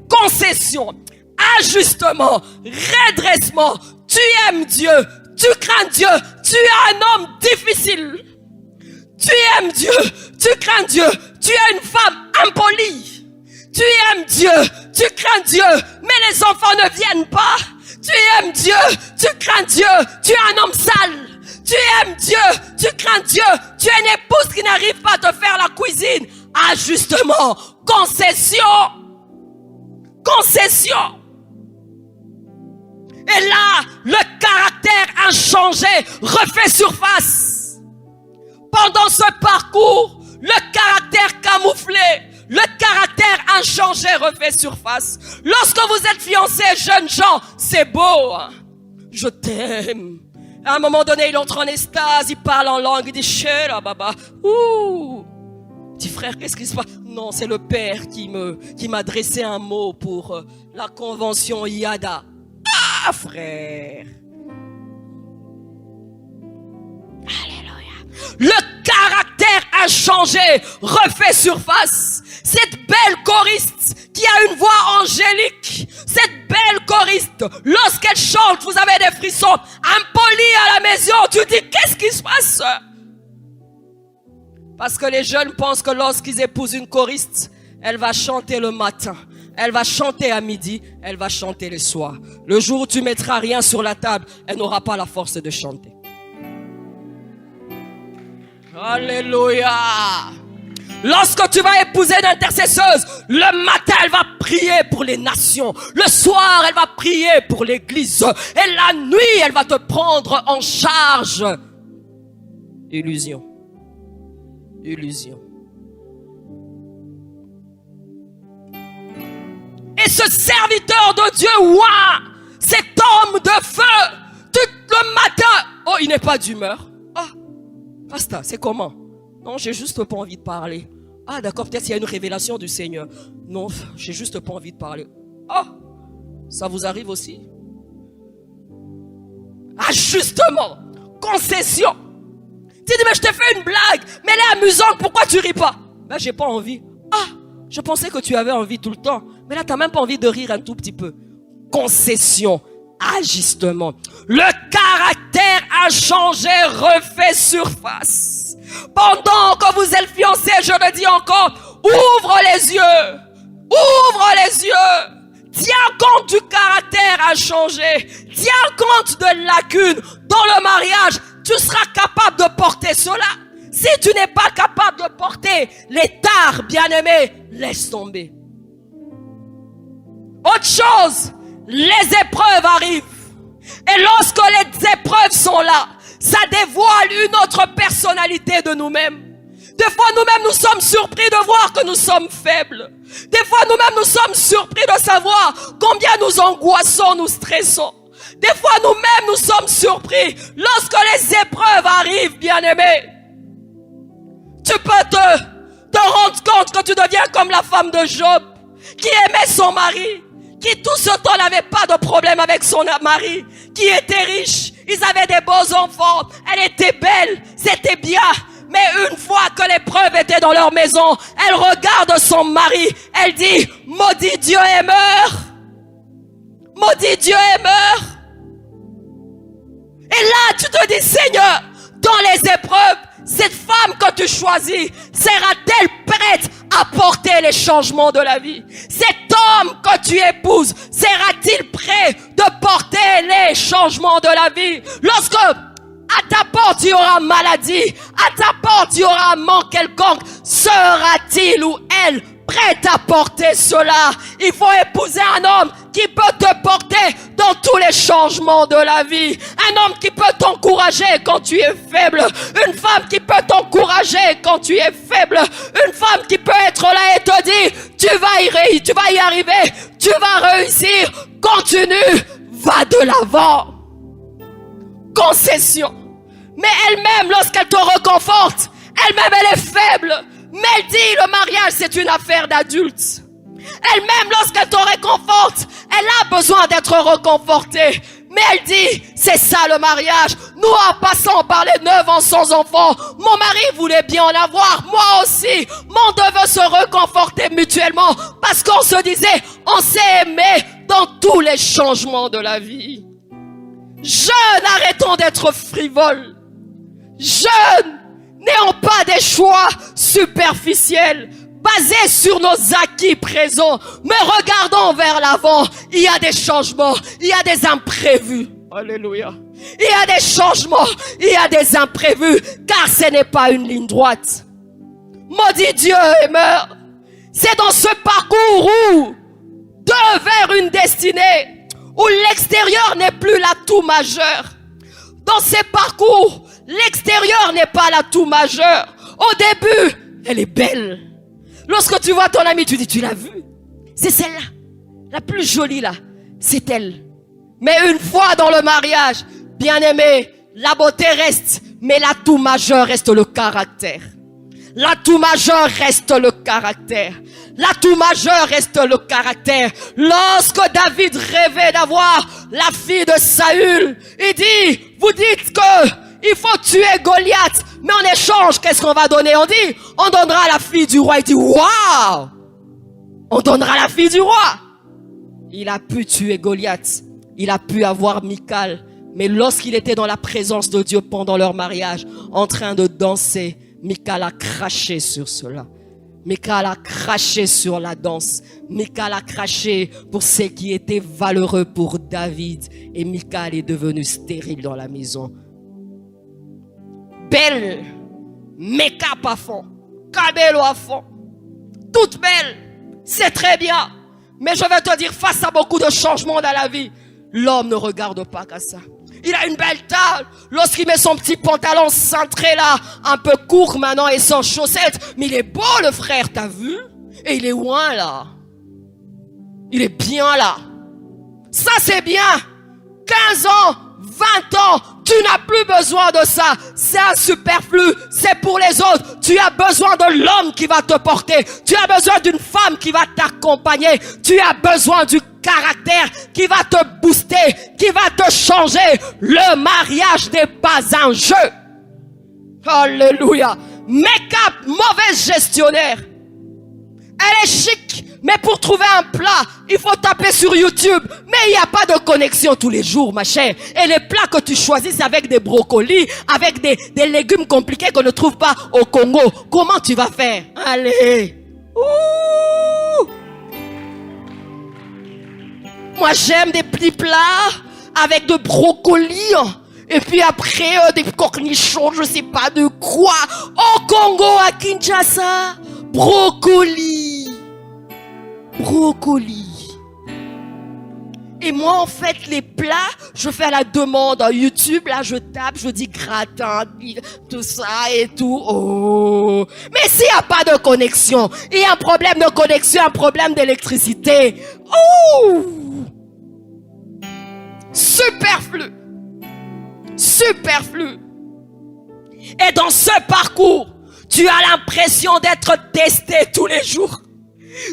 Concession. Ajustement. Redressement. Tu aimes Dieu. Tu crains Dieu. Tu es un homme difficile. Tu aimes Dieu, tu crains Dieu, tu es une femme impolie. Tu aimes Dieu, tu crains Dieu, mais les enfants ne viennent pas. Tu aimes Dieu, tu crains Dieu, tu es un homme sale. Tu aimes Dieu, tu crains Dieu, tu es une épouse qui n'arrive pas à te faire la cuisine. Ajustement, concession. Concession. Et là, le caractère inchangé refait surface. Pendant ce parcours, le caractère camouflé, le caractère inchangé refait surface. Lorsque vous êtes fiancés, jeunes gens, c'est beau. Je t'aime. À un moment donné, il entre en extase, il parle en langue, il dit « Chéra, baba, ouh !» Petit frère, qu'est-ce qui se passe? Non, c'est le père qui m'a adressé un mot pour la convention Yada. Ah, frère! Alléluia. Le caractère inchangé refait surface. Cette belle choriste qui a une voix angélique, cette belle choriste, lorsqu'elle chante, vous avez des frissons. Impoli à la maison, tu dis, qu'est-ce qui se passe? Parce que les jeunes pensent que lorsqu'ils épousent une choriste, elle va chanter le matin, elle va chanter à midi, elle va chanter le soir. Le jour où tu mettras rien sur la table, elle n'aura pas la force de chanter. Alléluia. Lorsque tu vas épouser une intercesseuse, le matin elle va prier pour les nations, le soir elle va prier pour l'église, et la nuit elle va te prendre en charge. Illusion. Illusion. Et ce serviteur de Dieu, ouah, cet homme de feu, tout le matin, oh, il n'est pas d'humeur. Ah, Rasta, c'est comment? Non, j'ai juste pas envie de parler. Ah, d'accord, peut-être il y a une révélation du Seigneur. Non, j'ai juste pas envie de parler. Ah, ça vous arrive aussi? Ajustement, concession. Tu dis, mais je t'ai fait une blague, mais elle est amusante, pourquoi tu ris pas? Ben, j'ai pas envie. Ah, je pensais que tu avais envie tout le temps, mais là, t'as même pas envie de rire un tout petit peu. Concession, ajustement. Le caractère inchangé refait surface. Pendant que vous êtes fiancés, je le dis encore, ouvre les yeux. Ouvre les yeux. Tiens compte du caractère inchangé. Tiens compte de lacunes dans le mariage. Tu seras capable de porter cela. Si tu n'es pas capable de porter les tares, bien-aimés, laisse tomber. Autre chose, les épreuves arrivent. Et lorsque les épreuves sont là, ça dévoile une autre personnalité de nous-mêmes. Des fois, nous-mêmes, nous sommes surpris de voir que nous sommes faibles. Des fois, nous-mêmes, nous sommes surpris de savoir combien nous angoissons, nous stressons. Des fois, nous-mêmes, nous sommes surpris lorsque les épreuves arrivent, bien-aimés. Tu peux te rendre compte que tu deviens comme la femme de Job, qui aimait son mari, qui tout ce temps n'avait pas de problème avec son mari, qui était riche, ils avaient des beaux enfants, elle était belle, c'était bien. Mais une fois que l'épreuve était dans leur maison, elle regarde son mari, elle dit, maudit Dieu et meurt. Maudit Dieu et meurt. Et là, tu te dis, Seigneur, dans les épreuves, cette femme que tu choisis, sera-t-elle prête à porter les changements de la vie? Cet homme que tu épouses, sera-t-il prêt de porter les changements de la vie? Lorsque à ta porte il y aura maladie, à ta porte il y aura un manque quelconque, sera-t-il ou elle prête à porter cela? Il faut épouser un homme qui peut te porter dans tous les changements de la vie. Un homme qui peut t'encourager quand tu es faible. Une femme qui peut t'encourager quand tu es faible. Une femme qui peut être là et te dire, tu vas y arriver, tu vas réussir, continue, va de l'avant. Concession. Mais elle-même, lorsqu'elle te reconforte, elle-même elle est faible. Mais elle dit, le mariage c'est une affaire d'adultes. Elle-même, lorsqu'elle te réconforte, elle a besoin d'être reconfortée. Mais elle dit, c'est ça le mariage. Nous, en passant par les 9 ans sans enfants, mon mari voulait bien en avoir, moi aussi. Mais on devait se reconforter mutuellement parce qu'on se disait, on s'est aimé dans tous les changements de la vie. Jeunes, arrêtons d'être frivoles. Jeunes, n'ayons pas des choix superficiels, basés sur nos acquis présents, mais regardons vers l'avant. Il y a des changements, il y a des imprévus. Alléluia. Il y a des changements, il y a des imprévus, car ce n'est pas une ligne droite. Maudit Dieu et meurt. C'est dans ce parcours où, vers une destinée, où l'extérieur n'est plus l'atout majeur. Dans ces parcours, l'extérieur n'est pas l'atout majeur. Au début, elle est belle. Lorsque tu vois ton amie, tu dis, tu l'as vue? C'est celle-là. La plus jolie là, c'est elle. Mais une fois dans le mariage, bien aimé, la beauté reste, mais l'atout majeur reste le caractère. L'atout majeur reste le caractère. L'atout majeur reste le caractère. Lorsque David rêvait d'avoir la fille de Saül, il dit, vous dites que il faut tuer Goliath, mais en échange, qu'est-ce qu'on va donner? On dit, on donnera la fille du roi. Il dit, waouh! On donnera la fille du roi. Il a pu tuer Goliath. Il a pu avoir Michal. Mais lorsqu'il était dans la présence de Dieu pendant leur mariage, en train de danser, Michal a craché sur cela. Michal a craché sur la danse. Michal a craché pour ce qui était valeureux pour David. Et Michal est devenue stérile dans la maison. Belle, make-up à fond, cabello à fond, toute belle, c'est très bien. Mais je vais te dire, face à beaucoup de changements dans la vie, l'homme ne regarde pas qu'à ça. Il a une belle taille. Lorsqu'il met son petit pantalon cintré là, un peu court maintenant et sans chaussettes. Mais il est beau le frère, t'as vu? Et il est loin là. Il est bien là. Ça c'est bien. 15 ans, 20 ans, tu n'as plus besoin de ça. C'est un superflu. C'est pour les autres. Tu as besoin de l'homme qui va te porter. Tu as besoin d'une femme qui va t'accompagner. Tu as besoin du caractère qui va te booster, qui va te changer. Le mariage n'est pas un jeu. Alléluia. Make-up, mauvaise gestionnaire. Elle est chic, mais pour trouver un plat, il faut taper sur YouTube. Mais il n'y a pas de connexion tous les jours, ma chère. Et les plats que tu choisis, c'est avec des brocolis, avec des légumes compliqués qu'on ne trouve pas au Congo. Comment tu vas faire? Allez. Ouh. Moi, j'aime des petits plats avec de brocolis. Et puis après, des cornichons, je sais pas de quoi. Au Congo, à Kinshasa, brocoli. Brocoli. Et moi, en fait, les plats, je fais la demande à YouTube. Là, je tape, je dis gratin, tout ça et tout. Oh. Mais s'il n'y a pas de connexion, il y a un problème de connexion, un problème d'électricité. Oh. Superflu. Superflu. Et dans ce parcours, tu as l'impression d'être testé tous les jours.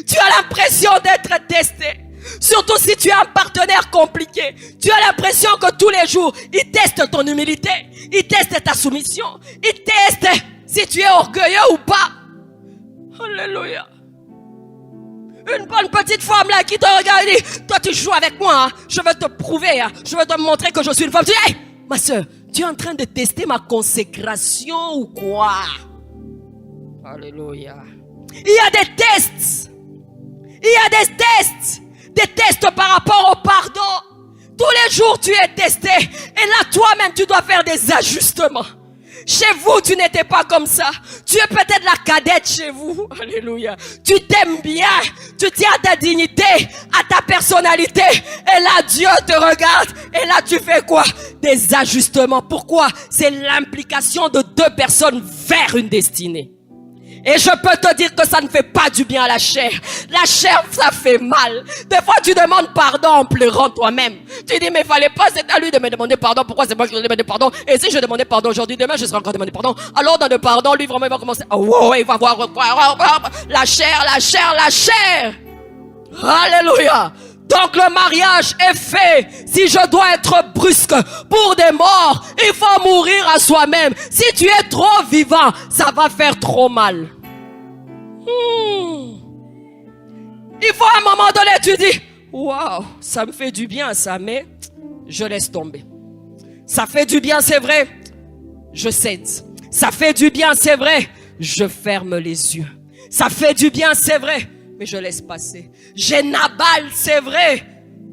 Tu as l'impression d'être testé. Surtout si tu as un partenaire compliqué. Tu as l'impression que tous les jours, il teste ton humilité. Il teste ta soumission. Il teste si tu es orgueilleux ou pas. Alléluia. Une bonne petite femme là qui te regarde et dit, toi tu joues avec moi, hein. Je vais te prouver, hein. Je vais te montrer que je suis une femme. Tu dis, hey, ma soeur, tu es en train de tester ma consécration ou quoi? Alléluia. Il y a des tests. Il y a des tests. Des tests par rapport au pardon. Tous les jours tu es testé. Et là toi-même tu dois faire des ajustements. Chez vous, tu n'étais pas comme ça. Tu es peut-être la cadette chez vous. Alléluia. Tu t'aimes bien. Tu tiens à ta dignité, à ta personnalité. Et là, Dieu te regarde. Et là, tu fais quoi? Des ajustements. Pourquoi? C'est l'implication de deux personnes vers une destinée. Et je peux te dire que ça ne fait pas du bien à la chair. La chair, ça fait mal. Des fois, tu demandes pardon en pleurant toi-même. Tu dis, mais il fallait pas, c'est à lui de me demander pardon. Pourquoi c'est moi qui lui demandé pardon? Et si je demandais pardon aujourd'hui, demain, je serai encore demandé pardon. Alors, dans le pardon, lui, vraiment, il va commencer. Oh, wow, il va voir la chair, la chair, la chair. Alléluia. Donc le mariage est fait. Si je dois être brusque pour des morts, il faut mourir à soi-même. Si tu es trop vivant, ça va faire trop mal. Il faut à un moment donné, tu dis, waouh, ça me fait du bien ça, mais je laisse tomber. Ça fait du bien, c'est vrai, je cède. Ça fait du bien, c'est vrai, je ferme les yeux. Ça fait du bien, c'est vrai, mais je laisse passer. J'ai Nabal, c'est vrai,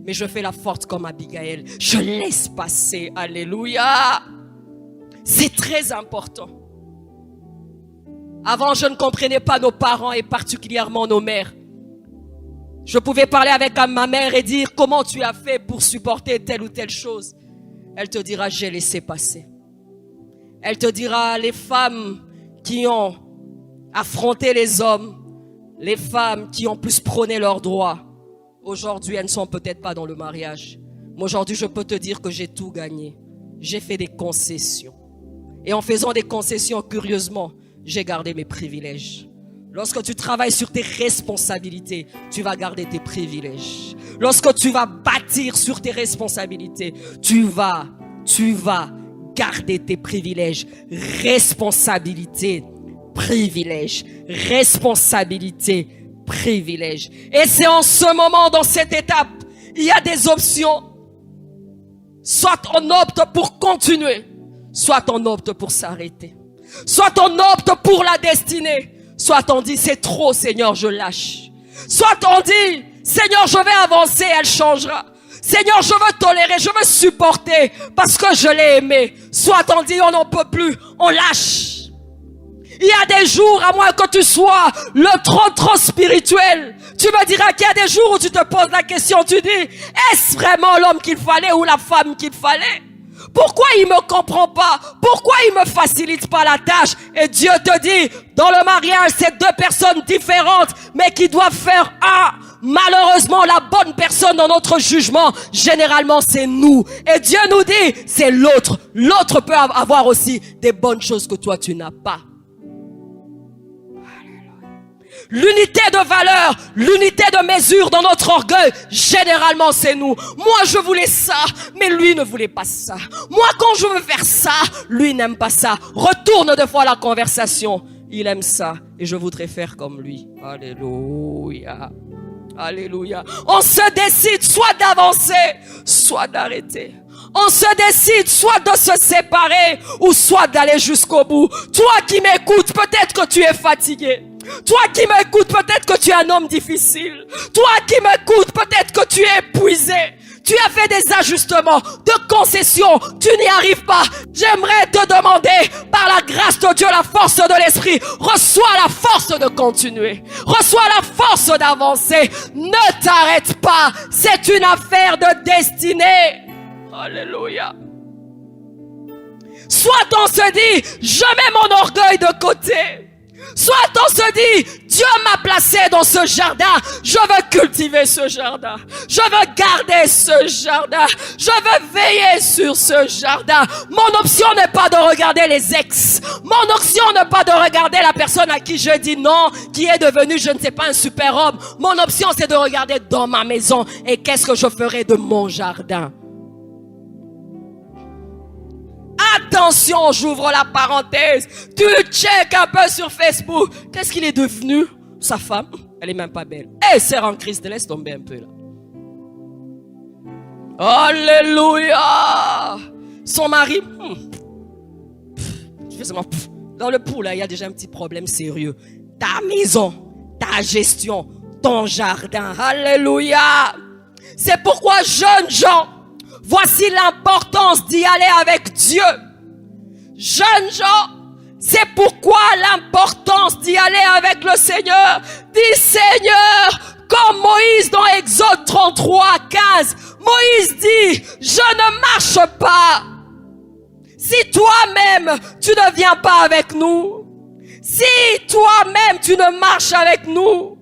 mais je fais la forte comme Abigail. Je laisse passer. Alléluia. C'est très important. Avant, je ne comprenais pas nos parents et particulièrement nos mères. Je pouvais parler avec ma mère et dire comment tu as fait pour supporter telle ou telle chose. Elle te dira j'ai laissé passer. Elle te dira les femmes qui ont affronté les hommes, les femmes qui ont plus prôné leurs droits, aujourd'hui elles ne sont peut-être pas dans le mariage. Mais aujourd'hui je peux te dire que j'ai tout gagné. J'ai fait des concessions. Et en faisant des concessions, curieusement, j'ai gardé mes privilèges. Lorsque tu travailles sur tes responsabilités, tu vas garder tes privilèges. Lorsque tu vas bâtir sur tes responsabilités, tu vas garder tes privilèges. Responsabilité, privilège. Responsabilité, privilège. Et c'est en ce moment, dans cette étape, il y a des options. Soit on opte pour continuer, soit on opte pour s'arrêter. Soit on opte pour la destinée, soit on dit c'est trop Seigneur, je lâche. Soit on dit Seigneur, je vais avancer, elle changera. Seigneur, je veux tolérer, je veux supporter parce que je l'ai aimé. Soit on dit on n'en peut plus, on lâche. Il y a des jours, à moins que tu sois le trop spirituel, tu me diras qu'il y a des jours où tu te poses la question, tu dis, est-ce vraiment l'homme qu'il fallait ou la femme qu'il fallait? Pourquoi il me comprend pas? Pourquoi il me facilite pas la tâche? Et Dieu te dit, dans le mariage, c'est deux personnes différentes, mais qui doivent faire un. Malheureusement, la bonne personne dans notre jugement, généralement, c'est nous. Et Dieu nous dit, c'est l'autre. L'autre peut avoir aussi des bonnes choses que toi, tu n'as pas. L'unité de valeur, l'unité de mesure dans notre orgueil, généralement c'est nous. Moi je voulais ça, mais lui ne voulait pas ça. Moi quand je veux faire ça, lui n'aime pas ça. Retourne deux fois la conversation. Il aime ça et je voudrais faire comme lui. Alléluia. Alléluia. On se décide soit d'avancer, soit d'arrêter. On se décide soit de se séparer ou soit d'aller jusqu'au bout. Toi qui m'écoutes, peut-être que tu es fatigué. Toi qui m'écoutes, peut-être que tu es un homme difficile. Toi qui m'écoutes, peut-être que tu es épuisé. Tu as fait des ajustements, de concessions. Tu n'y arrives pas. J'aimerais te demander, par la grâce de Dieu, la force de l'esprit, reçois la force de continuer. Reçois la force d'avancer. Ne t'arrête pas. C'est une affaire de destinée. Alléluia. Soit on se dit, je mets mon orgueil de côté. Soit on se dit, Dieu m'a placé dans ce jardin, je veux cultiver ce jardin, je veux garder ce jardin, je veux veiller sur ce jardin. Mon option n'est pas de regarder les ex, mon option n'est pas de regarder la personne à qui je dis non, qui est devenue, je ne sais pas, un super homme. Mon option c'est de regarder dans ma maison et qu'est-ce que je ferai de mon jardin. Attention, j'ouvre la parenthèse. Tu check un peu sur Facebook. Qu'est-ce qu'il est devenu? Sa femme, elle est même pas belle. Elle sert en Christ, laisse tomber un peu là. Alléluia. Son mari, dans le pouls là, il y a déjà un petit problème sérieux. Ta maison, ta gestion, ton jardin. Alléluia. C'est pourquoi, jeunes gens, voici l'importance d'y aller avec Dieu. Jeunes gens, c'est pourquoi l'importance d'y aller avec le Seigneur. Dis Seigneur, comme Moïse dans Exode 33, 15. Moïse dit, je ne marche pas. Si toi-même, tu ne viens pas avec nous. Si toi-même, tu ne marches avec nous.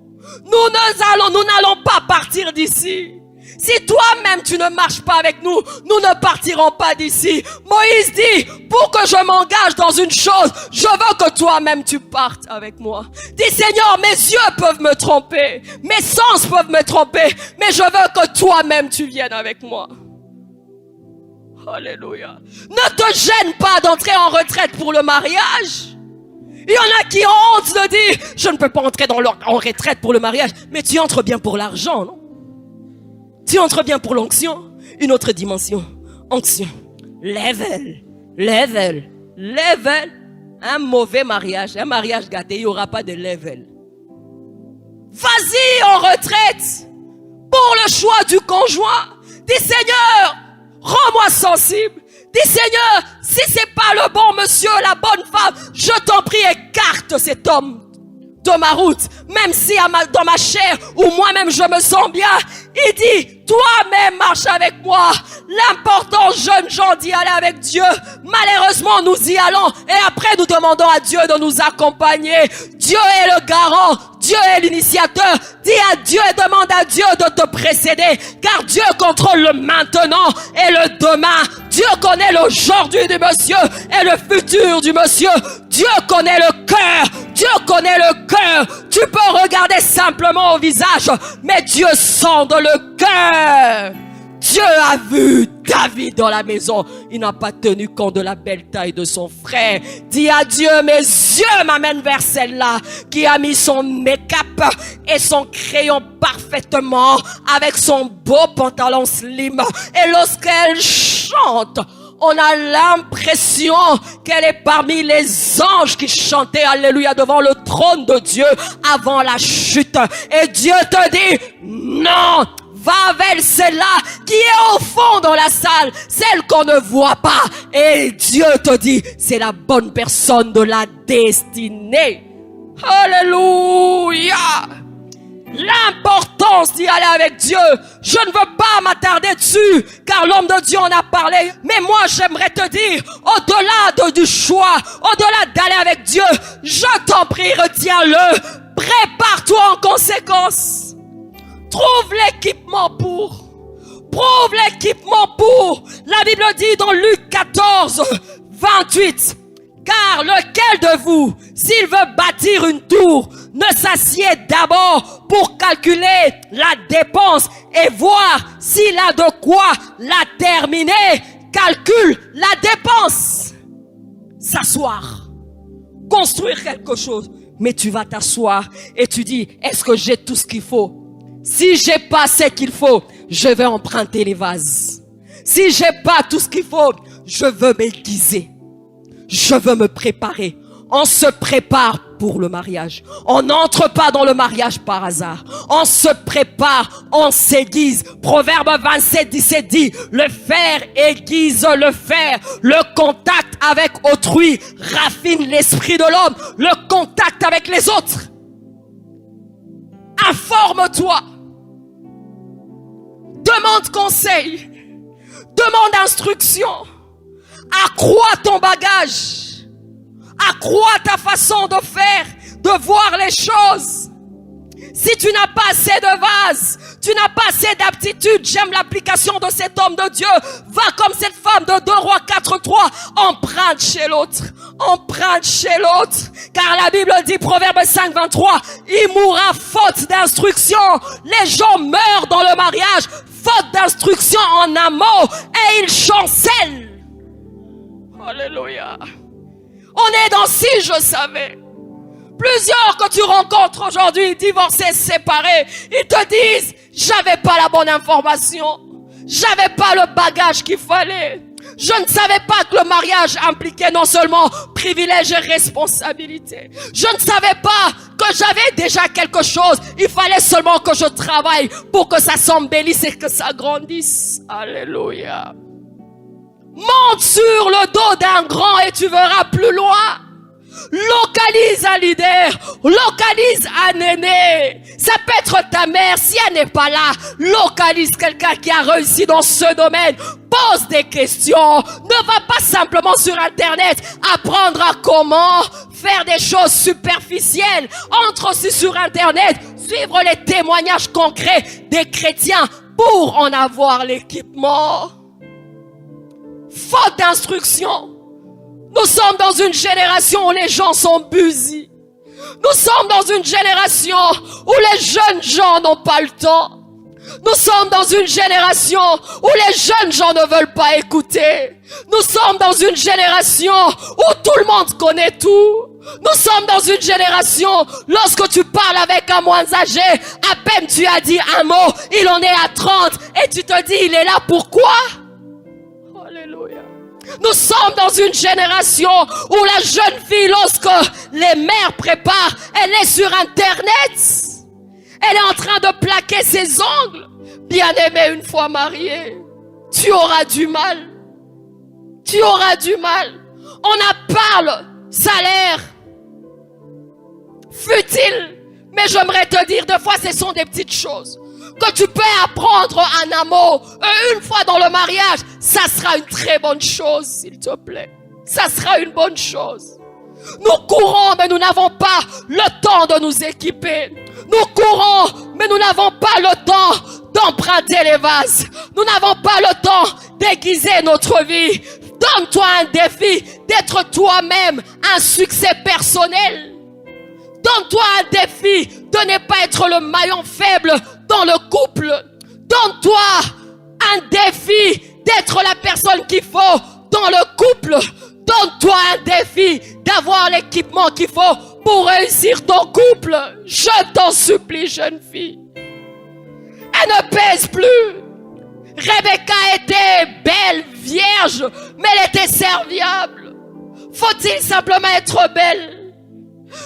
Nous n'allons pas partir d'ici. Si toi-même tu ne marches pas avec nous, nous ne partirons pas d'ici. Moïse dit, pour que je m'engage dans une chose, je veux que toi-même tu partes avec moi. Dis Seigneur, mes yeux peuvent me tromper, mes sens peuvent me tromper, mais je veux que toi-même tu viennes avec moi. Alléluia. Ne te gêne pas d'entrer en retraite pour le mariage. Il y en a qui ont honte de dire, je ne peux pas entrer en retraite pour le mariage, mais tu entres bien pour l'argent, non? Tu entres bien pour l'onction, une autre dimension, onction, level, un mauvais mariage, un mariage gâté, il n'y aura pas de level. Vas-y en retraite pour le choix du conjoint. Dis Seigneur, rends-moi sensible. Dis Seigneur, si c'est pas le bon monsieur, la bonne femme, je t'en prie, écarte cet homme de ma route, même si dans ma chair ou moi-même je me sens bien, il dit, toi-même marche avec moi. L'important, jeunes gens, d'y aller avec Dieu. Malheureusement, nous y allons et après nous demandons à Dieu de nous accompagner. Dieu est le garant, Dieu est l'initiateur. Dis à Dieu et demande à Dieu de te précéder, car Dieu contrôle le maintenant et le demain. Dieu connaît l'aujourd'hui du monsieur et le futur du monsieur. Dieu connaît le cœur. Dieu connaît le cœur. Tu peux regarder simplement au visage, mais Dieu sonde le cœur. Dieu a vu David dans la maison. Il n'a pas tenu compte de la belle taille de son frère. Dis à Dieu, mes yeux m'amènent vers celle-là qui a mis son make-up et son crayon parfaitement avec son beau pantalon slim. Et lorsqu'elle chante, on a l'impression qu'elle est parmi les anges qui chantaient Alléluia devant le trône de Dieu avant la chute. Et Dieu te dit, non, va vers celle-là qui est au fond dans la salle, celle qu'on ne voit pas. Et Dieu te dit, c'est la bonne personne de la destinée. Alléluia. L'importance d'y aller avec Dieu. Je ne veux pas m'attarder dessus, car l'homme de Dieu en a parlé. Mais moi, j'aimerais te dire, au-delà du choix, au-delà d'aller avec Dieu, je t'en prie, retiens-le. Prépare-toi en conséquence. Trouve l'équipement pour. Prouve l'équipement pour. La Bible dit dans Luc 14, 28. Car lequel de vous, s'il veut bâtir une tour, ne s'assied d'abord pour calculer la dépense et voir s'il a de quoi la terminer. Calcule la dépense. S'asseoir. Construire quelque chose. Mais tu vas t'asseoir et tu dis, est-ce que j'ai tout ce qu'il faut? Si j'ai pas ce qu'il faut, je vais emprunter les vases. Si j'ai pas tout ce qu'il faut, je veux m'aiguiser. Je veux me préparer. On se prépare pour le mariage. On n'entre pas dans le mariage par hasard. On se prépare, on s'aiguise. Proverbe 27, 17 dit, le fer aiguise le fer. Le contact avec autrui raffine l'esprit de l'homme. Le contact avec les autres. Informe-toi. Demande conseil. Demande instruction. Accrois ton bagage. Accrois ta façon de faire, de voir les choses. Si tu n'as pas assez de vase, tu n'as pas assez d'aptitude, j'aime l'application de cet homme de Dieu. Va comme cette femme de 2 Rois 4:3, emprunte chez l'autre. Emprunte chez l'autre. Car la Bible dit, Proverbe 5:23, il mourra faute d'instruction. Les gens meurent dans le mariage, faute d'instruction en amont, et ils chancellent. Alléluia. On est dans si je savais. Plusieurs que tu rencontres aujourd'hui, divorcés, séparés, ils te disent, j'avais pas la bonne information. J'avais pas le bagage qu'il fallait. Je ne savais pas que le mariage impliquait non seulement privilèges et responsabilités. Je ne savais pas que j'avais déjà quelque chose. Il fallait seulement que je travaille pour que ça s'embellisse et que ça grandisse. Alléluia. Monte sur le dos d'un grand et tu verras plus loin. Localise un leader, localise un aîné. Ça peut être ta mère, si elle n'est pas là. Localise quelqu'un qui a réussi dans ce domaine. Pose des questions. Ne va pas simplement sur Internet apprendre à comment faire des choses superficielles. Entre aussi sur Internet, suivre les témoignages concrets des chrétiens pour en avoir l'équipement. Faute d'instruction. Nous sommes dans une génération où les gens sont busy. Nous sommes dans une génération où les jeunes gens n'ont pas le temps. Nous sommes dans une génération où les jeunes gens ne veulent pas écouter. Nous sommes dans une génération où tout le monde connaît tout. Nous sommes dans une génération, lorsque tu parles avec un moins âgé, à peine tu as dit un mot, il en est à 30 et tu te dis, il est là pourquoi? Alléluia. Nous sommes dans une génération où la jeune fille, lorsque les mères préparent, elle est sur Internet. Elle est en train de plaquer ses ongles. Bien-aimée, une fois mariée, tu auras du mal. Tu auras du mal. On en parle salaire, futile. Mais j'aimerais te dire, des fois, ce sont des petites choses que tu peux apprendre en amour. Une fois dans le mariage, ça sera une très bonne chose, s'il te plaît. Ça sera une bonne chose. Nous courons, mais nous n'avons pas le temps de nous équiper. Nous courons, mais nous n'avons pas le temps d'emprunter les vases. Nous n'avons pas le temps d'aiguiser notre vie. Donne-toi un défi d'être toi-même un succès personnel. Donne-toi un défi de ne pas être le maillon faible dans le couple. Donne-toi un défi d'être la personne qu'il faut dans le couple. Donne-toi un défi d'avoir l'équipement qu'il faut pour réussir ton couple. Je t'en supplie, jeune fille. Elle ne pèse plus. Rebecca était belle, vierge, mais elle était serviable. Faut-il simplement être belle?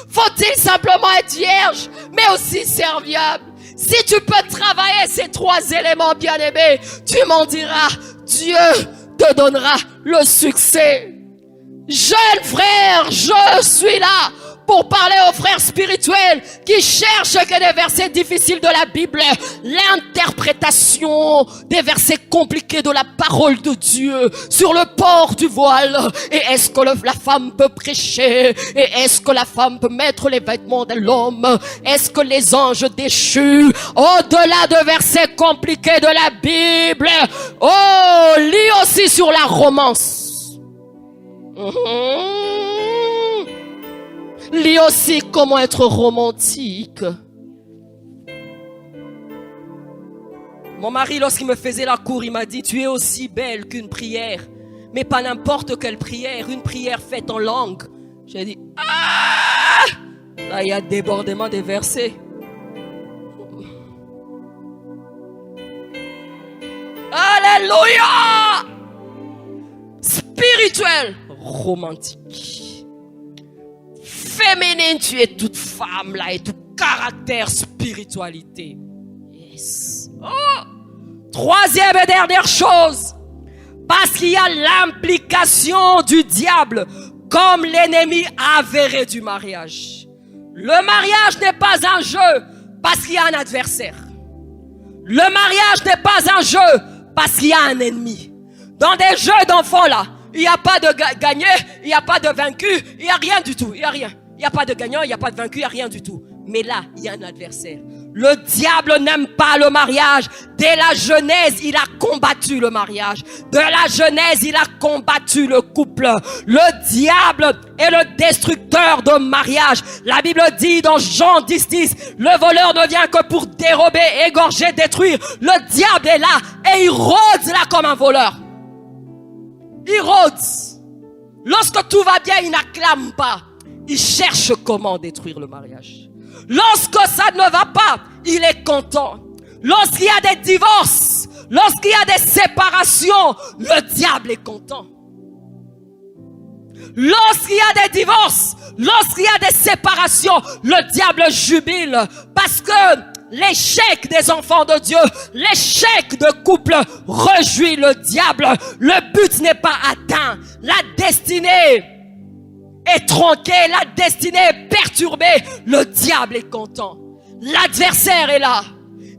Faut-il simplement être vierge, mais aussi serviable? Si tu peux travailler ces trois éléments, bien-aimés, tu m'en diras, Dieu te donnera le succès. Jeune frère, je suis là pour parler aux frères spirituels qui cherchent que des versets difficiles de la Bible, l'interprétation des versets compliqués de la parole de Dieu sur le port du voile. Et est-ce que la femme peut prêcher? Et est-ce que la femme peut mettre les vêtements de l'homme? Est-ce que les anges déchus, au-delà de versets compliqués de la Bible, lis aussi sur la romance. Lis aussi comment être romantique. Mon mari, lorsqu'il me faisait la cour, il m'a dit, tu es aussi belle qu'une prière, mais pas n'importe quelle prière, une prière faite en langue. J'ai dit, ah! Là, il y a débordement des versets. Alléluia! Spirituel, romantique. Féminine, tu es toute femme là et tout caractère, spiritualité. Yes. Troisième et dernière chose, parce qu'il y a l'implication du diable comme l'ennemi avéré du mariage. Le mariage n'est pas un jeu parce qu'il y a un adversaire. Le mariage n'est pas un jeu parce qu'il y a un ennemi. Dans des jeux d'enfants là, il n'y a pas de gagné, il n'y a pas de vaincu, il n'y a rien du tout, il n'y a rien. Il n'y a pas de gagnant, il n'y a pas de vaincu, il n'y a rien du tout. Mais là, il y a un adversaire. Le diable n'aime pas le mariage. Dès la Genèse, il a combattu le mariage. De la Genèse, il a combattu le couple. Le diable est le destructeur de mariage. La Bible dit dans Jean 10:10, le voleur ne vient que pour dérober, égorger, détruire. Le diable est là et il rôde là comme un voleur. Il rôde. Lorsque tout va bien, il n'acclame pas. Il cherche comment détruire le mariage. Lorsque ça ne va pas, il est content. Lorsqu'il y a des divorces, lorsqu'il y a des séparations, le diable est content. Lorsqu'il y a des divorces, lorsqu'il y a des séparations, le diable jubile. Parce que l'échec des enfants de Dieu, l'échec de couple réjouit le diable. Le but n'est pas atteint. La destinée est tronquée, la destinée est perturbée. Le diable est content. L'adversaire est là.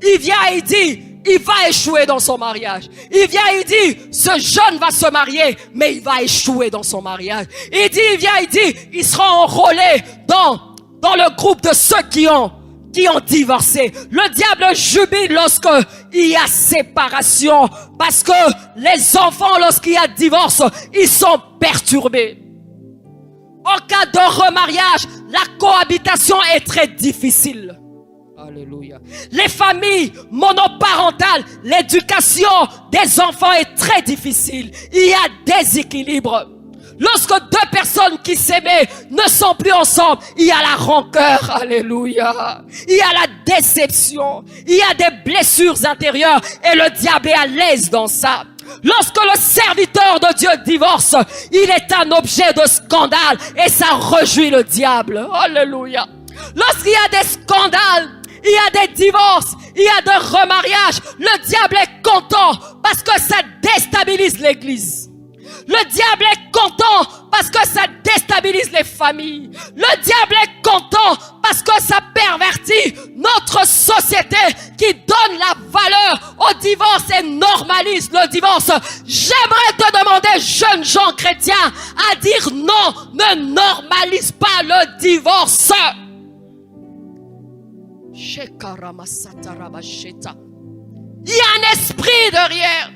Il vient et il dit, il va échouer dans son mariage. Il vient et il dit, ce jeune va se marier, mais il va échouer dans son mariage. Il vient et il dit, il sera enrôlé dans le groupe de ceux qui ont divorcé. Le diable jubile lorsque il y a séparation, parce que les enfants, lorsqu'il y a divorce, ils sont perturbés. En cas de remariage, la cohabitation est très difficile. Alléluia. Les familles monoparentales, l'éducation des enfants est très difficile. Il y a déséquilibre. Lorsque deux personnes qui s'aimaient ne sont plus ensemble, il y a la rancœur. Alléluia. Il y a la déception. Il y a des blessures intérieures et le diable est à l'aise dans ça. Lorsque le serviteur de Dieu divorce, il est un objet de scandale et ça réjouit le diable. Alléluia. Lorsqu'il y a des scandales, il y a des divorces, il y a des remariages, le diable est content parce que ça déstabilise l'église. Le diable est content parce que ça déstabilise les familles. Le diable est content parce que ça pervertit notre société qui donne la valeur au divorce et normalise le divorce. J'aimerais te demander, jeunes gens chrétiens, à dire non, ne normalise pas le divorce. Il y a un esprit derrière.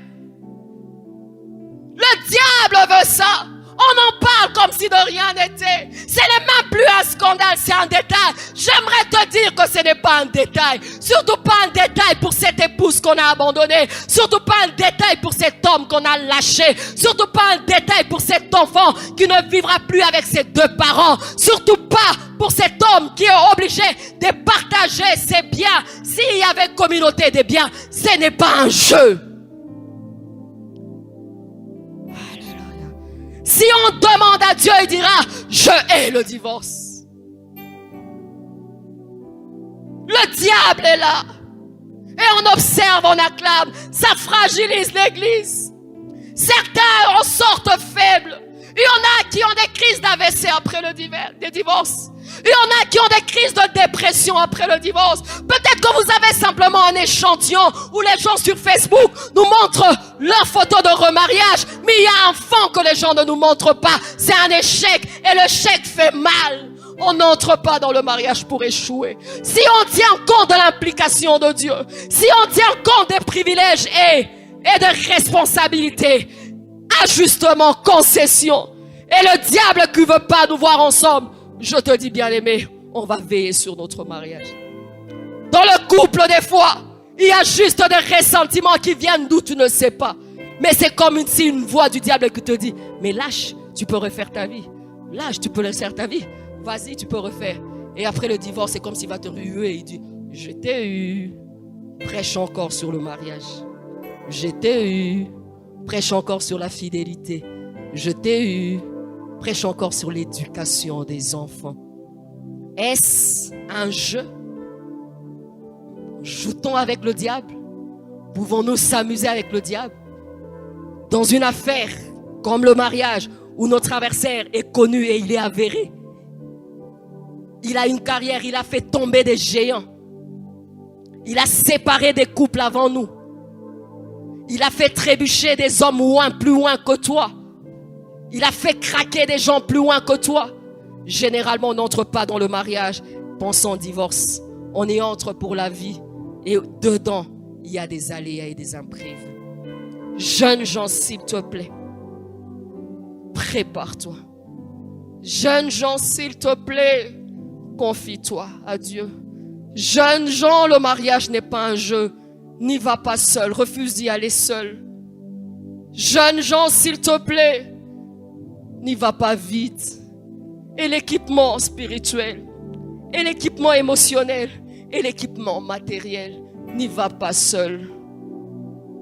Le diable veut ça. On en parle comme si de rien n'était. Ce n'est même plus un scandale, c'est un détail. J'aimerais te dire que ce n'est pas un détail. Surtout pas un détail pour cette épouse qu'on a abandonnée. Surtout pas un détail pour cet homme qu'on a lâché. Surtout pas un détail pour cet enfant qui ne vivra plus avec ses deux parents. Surtout pas pour cet homme qui est obligé de partager ses biens. S'il y avait communauté des biens, ce n'est pas un jeu. Si on demande à Dieu, il dira, je hais le divorce. Le diable est là. Et on observe, on acclame. Ça fragilise l'église. Certains en sortent faibles. Il y en a qui ont des crises d'AVC après le divorce. Il y en a qui ont des crises de dépression après le divorce. Peut-être que vous avez simplement un échantillon où les gens sur Facebook nous montrent leurs photos de remariage. Mais il y a un fond que les gens ne nous montrent pas. C'est un échec. Et le chèque fait mal. On n'entre pas dans le mariage pour échouer. Si on tient compte de l'implication de Dieu, si on tient compte des privilèges et de responsabilités, ajustement, concession, et le diable qui veut pas nous voir ensemble, je te dis bien aimé, on va veiller sur notre mariage. Dans le couple, des fois, il y a juste des ressentiments qui viennent d'où tu ne sais pas. Mais c'est comme si une voix du diable qui te dit, mais lâche, tu peux refaire ta vie. Lâche, tu peux refaire ta vie. Vas-y, tu peux refaire. Et après le divorce, c'est comme s'il va te huer. Il dit, je t'ai eu. Prêche encore sur le mariage. Je t'ai eu. Prêche encore sur la fidélité. Je t'ai eu. Prêche encore sur l'éducation des enfants. Est-ce un jeu? Joue-t-on avec le diable? Pouvons-nous s'amuser avec le diable? Dans une affaire comme le mariage, où notre adversaire est connu et il est avéré. Il a une carrière, il a fait tomber des géants. Il a séparé des couples avant nous. Il a fait trébucher des hommes plus loin que toi. Il a fait craquer des gens plus loin que toi. Généralement, on n'entre pas dans le mariage pensant au divorce. On y entre pour la vie. Et dedans, il y a des aléas et des imprévus. Jeunes gens, s'il te plaît, prépare-toi. Jeunes gens, s'il te plaît, confie-toi à Dieu. Jeunes gens, le mariage n'est pas un jeu. N'y va pas seul, refuse d'y aller seul. Jeunes gens, s'il te plaît, n'y va pas vite. Et l'équipement spirituel, et l'équipement émotionnel, et l'équipement matériel, n'y va pas seul.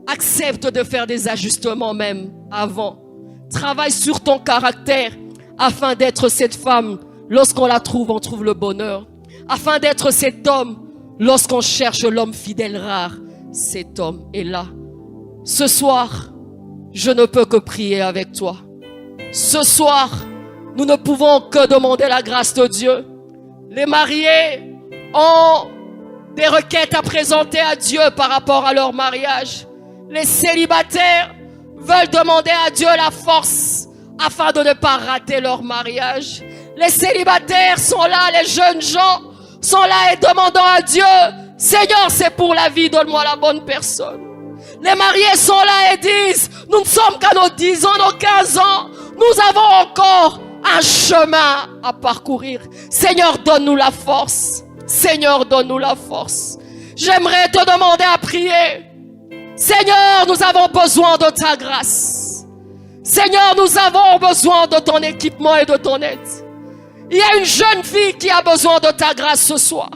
Accepte de faire des ajustements même avant. Travaille sur ton caractère afin d'être cette femme. Lorsqu'on la trouve, on trouve le bonheur. Afin d'être cet homme, lorsqu'on cherche l'homme fidèle rare, cet homme est là. Ce soir, je ne peux que prier avec toi. Ce soir, nous ne pouvons que demander la grâce de Dieu. Les mariés ont des requêtes à présenter à Dieu par rapport à leur mariage. Les célibataires veulent demander à Dieu la force afin de ne pas rater leur mariage. Les célibataires sont là, les jeunes gens sont là et demandant à Dieu, Seigneur, c'est pour la vie, donne-moi la bonne personne. Les mariés sont là et disent, nous ne sommes qu'à nos 10 ans, nos 15 ans. Nous avons encore un chemin à parcourir. Seigneur, donne-nous la force. Seigneur, donne-nous la force. J'aimerais te demander à prier. Seigneur, nous avons besoin de ta grâce. Seigneur, nous avons besoin de ton équipement et de ton aide. Il y a une jeune fille qui a besoin de ta grâce ce soir.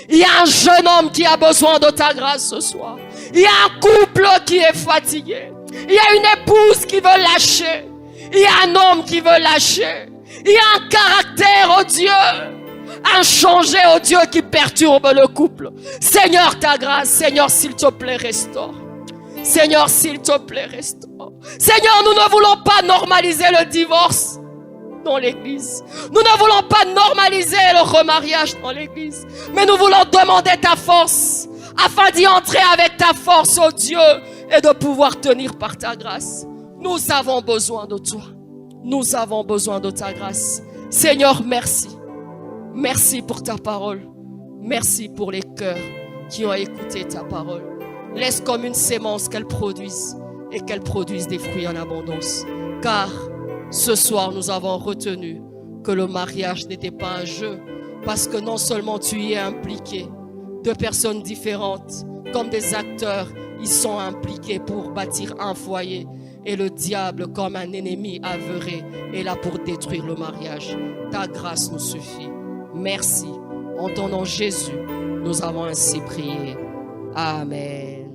Il y a un jeune homme qui a besoin de ta grâce ce soir. Il y a un couple qui est fatigué. Il y a une épouse qui veut lâcher. Il y a un homme qui veut lâcher. Il y a un caractère, oh Dieu, inchangé, oh Dieu, qui perturbe le couple. Seigneur, ta grâce, Seigneur, s'il te plaît, restaure. Seigneur, s'il te plaît, restaure. Seigneur, nous ne voulons pas normaliser le divorce dans l'église. Nous ne voulons pas normaliser le remariage dans l'église. Mais nous voulons demander ta force afin d'y entrer avec ta force, oh Dieu, et de pouvoir tenir par ta grâce. Nous avons besoin de toi. Nous avons besoin de ta grâce. Seigneur, merci. Merci pour ta parole. Merci pour les cœurs qui ont écouté ta parole. Laisse comme une sémence qu'elle produise et qu'elle produise des fruits en abondance. Car ce soir, nous avons retenu que le mariage n'était pas un jeu, parce que non seulement tu y es impliqué, deux personnes différentes, comme des acteurs, ils sont impliqués pour bâtir un foyer. Et le diable, comme un ennemi aveuglé, est là pour détruire le mariage. Ta grâce nous suffit. Merci. En ton nom Jésus, nous avons ainsi prié. Amen.